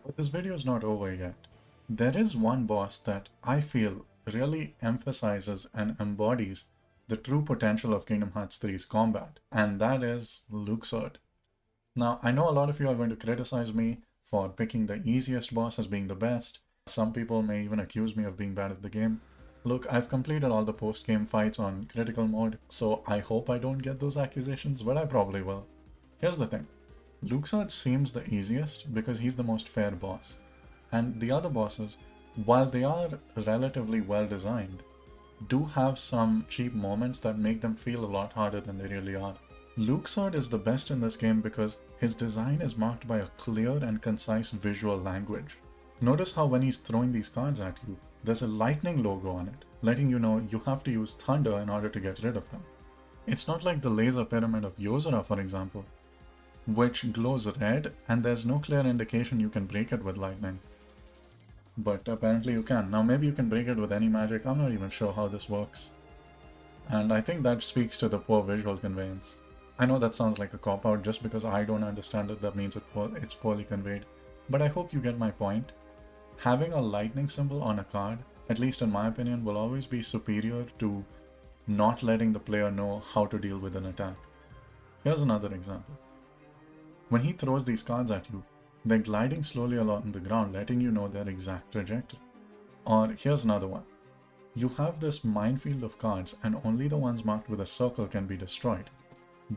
But this video is not over yet. There is one boss that I feel really emphasizes and embodies the true potential of Kingdom Hearts 3's combat, and that is Luxord. Now, I know a lot of you are going to criticize me for picking the easiest boss as being the best. Some people may even accuse me of being bad at the game. Look, I've completed all the post-game fights on critical mode, so I hope I don't get those accusations, but I probably will. Here's the thing. Luxord seems the easiest because he's the most fair boss. And the other bosses, while they are relatively well designed, do have some cheap moments that make them feel a lot harder than they really are. Luxord is the best in this game because his design is marked by a clear and concise visual language. Notice how when he's throwing these cards at you, there's a lightning logo on it, letting you know you have to use thunder in order to get rid of them. It's not like the laser pyramid of Yozora, for example, which glows red and there's no clear indication you can break it with lightning. But apparently you can. Now maybe you can break it with any magic, I'm not even sure how this works. And I think that speaks to the poor visual conveyance. I know that sounds like a cop-out, just because I don't understand it that means it's poorly conveyed, but I hope you get my point. Having a lightning symbol on a card, at least in my opinion, will always be superior to not letting the player know how to deal with an attack. Here's another example. When he throws these cards at you, they're gliding slowly along the ground, letting you know their exact trajectory. Or here's another one. You have this minefield of cards and only the ones marked with a circle can be destroyed.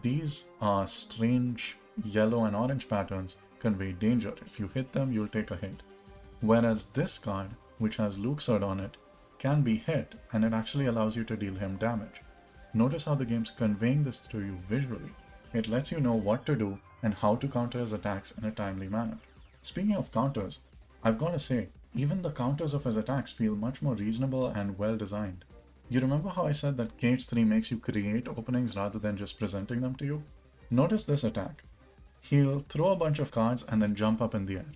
These strange yellow and orange patterns convey danger. If you hit them, you'll take a hit. Whereas this card, which has Luxord on it, can be hit and it actually allows you to deal him damage. Notice how the game's conveying this to you visually. It lets you know what to do and how to counter his attacks in a timely manner. Speaking of counters, I've got to say, even the counters of his attacks feel much more reasonable and well designed. You remember how I said that KH3 makes you create openings rather than just presenting them to you? Notice this attack. He'll throw a bunch of cards and then jump up in the air.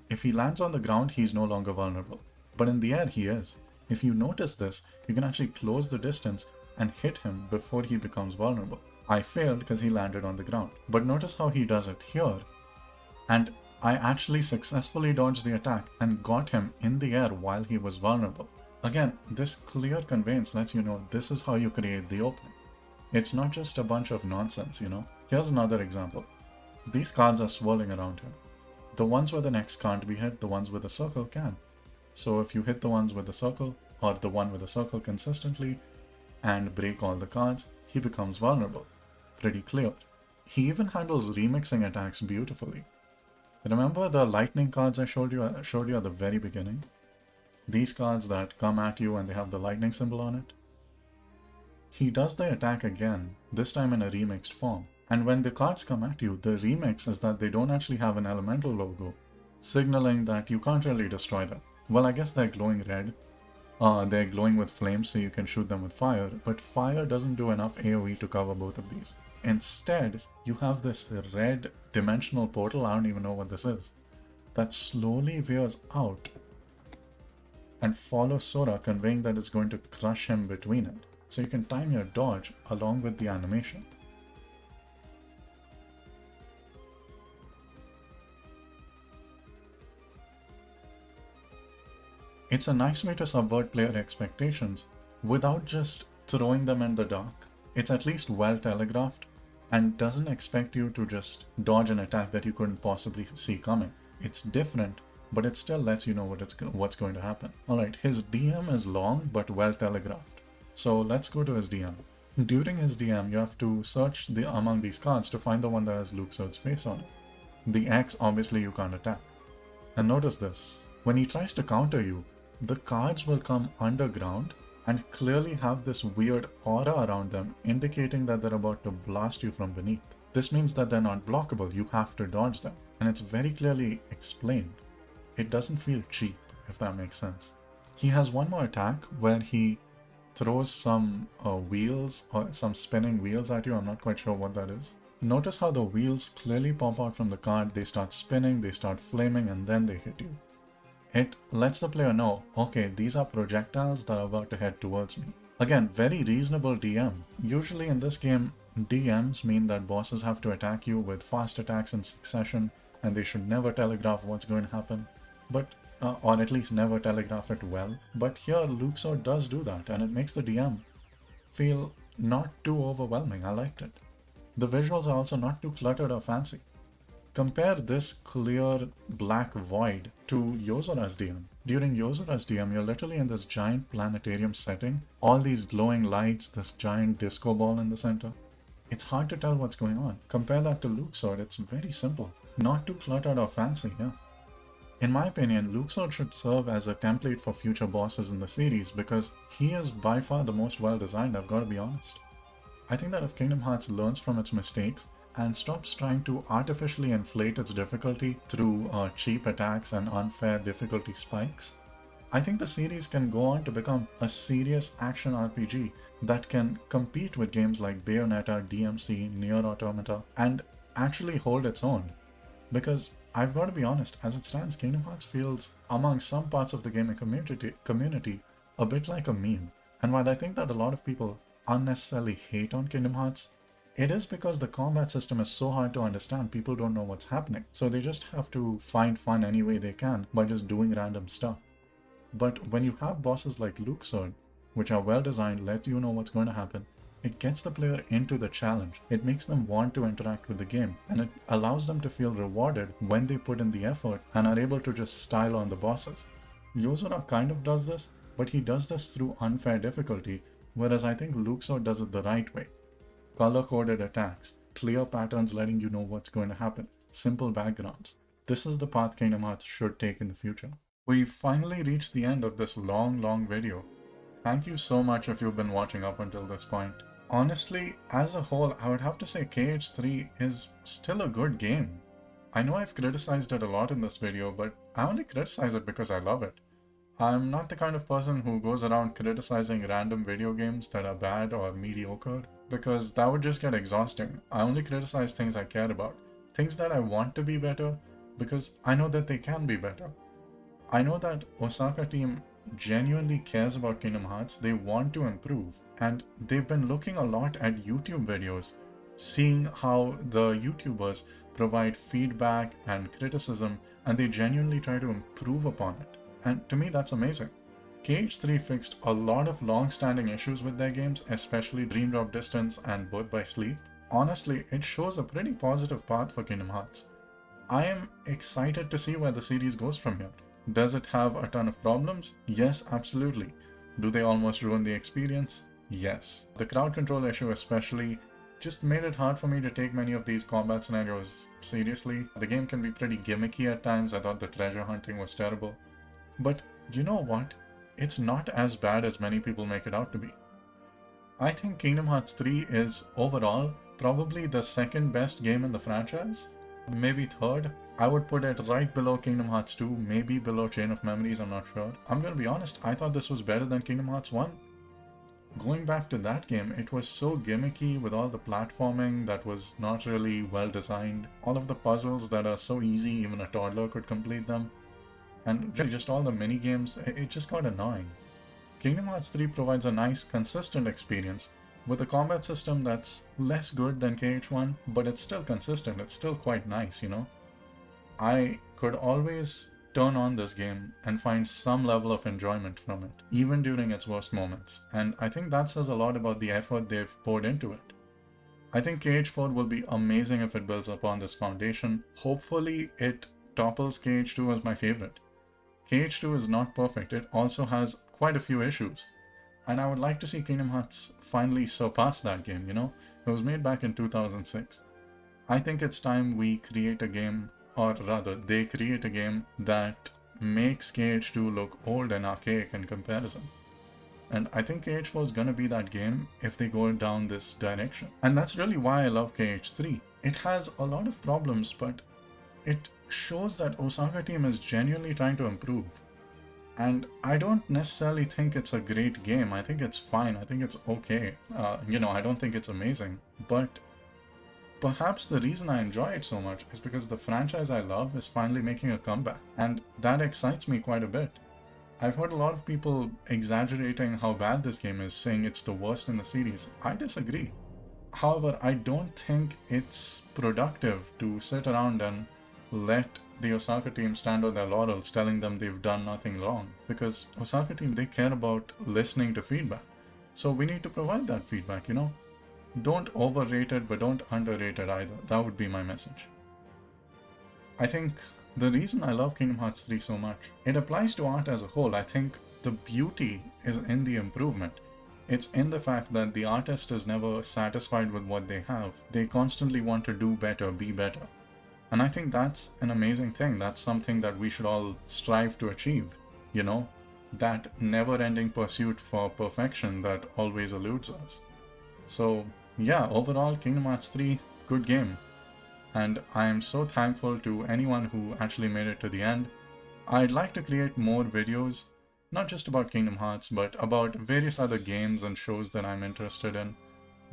If he lands on the ground, he's no longer vulnerable. But in the air, he is. If you notice this, you can actually close the distance and hit him before he becomes vulnerable. I failed because he landed on the ground. But notice how he does it here. And I actually successfully dodged the attack and got him in the air while he was vulnerable. Again, this clear conveyance lets you know this is how you create the opening. It's not just a bunch of nonsense, you know. Here's another example. These cards are swirling around him. The ones with an X can't be hit, the ones with a circle can. So if you hit the ones with the circle, or the one with the circle consistently, and break all the cards, he becomes vulnerable. Pretty clear. He even handles remixing attacks beautifully. Remember the lightning cards I showed you at the very beginning? These cards that come at you and they have the lightning symbol on it? He does the attack again, this time in a remixed form. And when the cards come at you, the remix is that they don't actually have an elemental logo, signaling that you can't really destroy them. Well, I guess they're glowing red. They're glowing with flames so you can shoot them with fire, but fire doesn't do enough AoE to cover both of these. Instead, you have this red dimensional portal, I don't even know what this is, that slowly veers out and follows Sora, conveying that it's going to crush him between it. So you can time your dodge along with the animation. It's a nice way to subvert player expectations without just throwing them in the dark. It's at least well telegraphed and doesn't expect you to just dodge an attack that you couldn't possibly see coming. It's different, but it still lets you know what's going to happen. Alright, his DM is long but well telegraphed. So let's go to his DM. During his DM, you have to search among these cards to find the one that has Luxord's face on it. The X, obviously you can't attack. And notice this, when he tries to counter you, the cards will come underground and clearly have this weird aura around them, indicating that they're about to blast you from beneath. This means that they're not blockable, you have to dodge them. And it's very clearly explained. It doesn't feel cheap, if that makes sense. He has one more attack where he throws some wheels or some spinning wheels at you. I'm not quite sure what that is. Notice how the wheels clearly pop out from the card, they start spinning, they start flaming, and then they hit you. It lets the player know, okay, these are projectiles that are about to head towards me. Again, very reasonable DM. Usually in this game, DMs mean that bosses have to attack you with fast attacks in succession, and they should never telegraph what's going to happen. But or at least never telegraph it well. But here Luxord does do that, and it makes the DM feel not too overwhelming. I liked it. The visuals are also not too cluttered or fancy. Compare this clear black void to Yozora's DM. During Yozora's DM, you're literally in this giant planetarium setting, all these glowing lights, this giant disco ball in the center. It's hard to tell what's going on. Compare that to Luxord, it's very simple. Not too cluttered or fancy, yeah. In my opinion, Luxord should serve as a template for future bosses in the series because he is by far the most well designed, I've got to be honest. I think that if Kingdom Hearts learns from its mistakes and stops trying to artificially inflate its difficulty through cheap attacks and unfair difficulty spikes, I think the series can go on to become a serious action RPG that can compete with games like Bayonetta, DMC, Nier Automata, and actually hold its own. Because I've got to be honest, as it stands, Kingdom Hearts feels, among some parts of the gaming community, a bit like a meme. And while I think that a lot of people unnecessarily hate on Kingdom Hearts, It is because the combat system is so hard to understand, people don't know what's happening. So they just have to find fun any way they can by just doing random stuff. But when you have bosses like Luxord, which are well designed, let you know what's going to happen, it gets the player into the challenge. It makes them want to interact with the game, and it allows them to feel rewarded when they put in the effort and are able to just style on the bosses. Yozora kind of does this, but he does this through unfair difficulty, whereas I think Luxord does it the right way. Color-coded attacks, clear patterns letting you know what's going to happen, simple backgrounds. This is the path Kingdom Hearts should take in the future. We've finally reached the end of this long video. Thank you so much if you've been watching up until this point. Honestly, as a whole, I would have to say KH3 is still a good game. I know I've criticized it a lot in this video, but I only criticize it because I love it. I'm not the kind of person who goes around criticizing random video games that are bad or mediocre, because that would just get exhausting. I only criticize things I care about, things that I want to be better, because I know that they can be better. I know that Osaka team genuinely cares about Kingdom Hearts, they want to improve, and they've been looking a lot at YouTube videos, seeing how the YouTubers provide feedback and criticism, and they genuinely try to improve upon it. And to me, that's amazing. KH3 fixed a lot of long-standing issues with their games, especially Dream Drop Distance and Birth by Sleep. Honestly, it shows a pretty positive path for Kingdom Hearts. I am excited to see where the series goes from here. Does it have a ton of problems? Yes, absolutely. Do they almost ruin the experience? Yes. The crowd control issue especially just made it hard for me to take many of these combat scenarios seriously. The game can be pretty gimmicky at times. I thought the treasure hunting was terrible. But you know what? It's not as bad as many people make it out to be. I think Kingdom Hearts 3 is overall probably the second best game in the franchise. Maybe third. I would put it right below Kingdom Hearts 2, maybe below Chain of Memories, I'm not sure. I'm gonna be honest, I thought this was better than Kingdom Hearts 1. Going back to that game, it was so gimmicky with all the platforming that was not really well designed. All of the puzzles that are so easy, even a toddler could complete them. And really just all the mini games, it just got annoying. Kingdom Hearts 3 provides a nice, consistent experience with a combat system that's less good than KH1, but it's still consistent, it's still quite nice, you know? I could always turn on this game and find some level of enjoyment from it, even during its worst moments, and I think that says a lot about the effort they've poured into it. I think KH4 will be amazing if it builds upon this foundation. Hopefully it topples KH2 as my favorite. KH2 is not perfect, it also has quite a few issues. And I would like to see Kingdom Hearts finally surpass that game, you know? It was made back in 2006. I think it's time we create a game, or rather, they create a game that makes KH2 look old and archaic in comparison. And I think KH4 is gonna be that game if they go down this direction. And that's really why I love KH3. It has a lot of problems, but it shows that Osaka team is genuinely trying to improve. And I don't necessarily think it's a great game. I think it's fine. I think it's okay. I don't think it's amazing. But perhaps the reason I enjoy it so much is because the franchise I love is finally making a comeback. And that excites me quite a bit. I've heard a lot of people exaggerating how bad this game is, saying it's the worst in the series. I disagree. However, I don't think it's productive to sit around and let the Osaka team stand on their laurels telling them they've done nothing wrong, because Osaka team, they care about listening to feedback. So we need to provide that feedback, you know? Don't overrate it, but don't underrate it either. That would be my message. I think the reason I love Kingdom Hearts 3 so much, it applies to art as a whole. I think the beauty is in the improvement. It's in the fact that the artist is never satisfied with what they have. They constantly want to do better, be better. And I think that's an amazing thing. That's something that we should all strive to achieve, you know? That never-ending pursuit for perfection that always eludes us. So yeah, overall, Kingdom Hearts 3, good game. And I am so thankful to anyone who actually made it to the end. I'd like to create more videos, not just about Kingdom Hearts, but about various other games and shows that I'm interested in.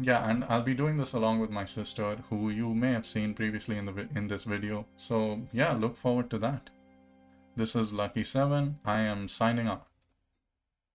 Yeah, and I'll be doing this along with my sister, who you may have seen previously in this video. So yeah, look forward to that. This is Lucky7. I am signing off.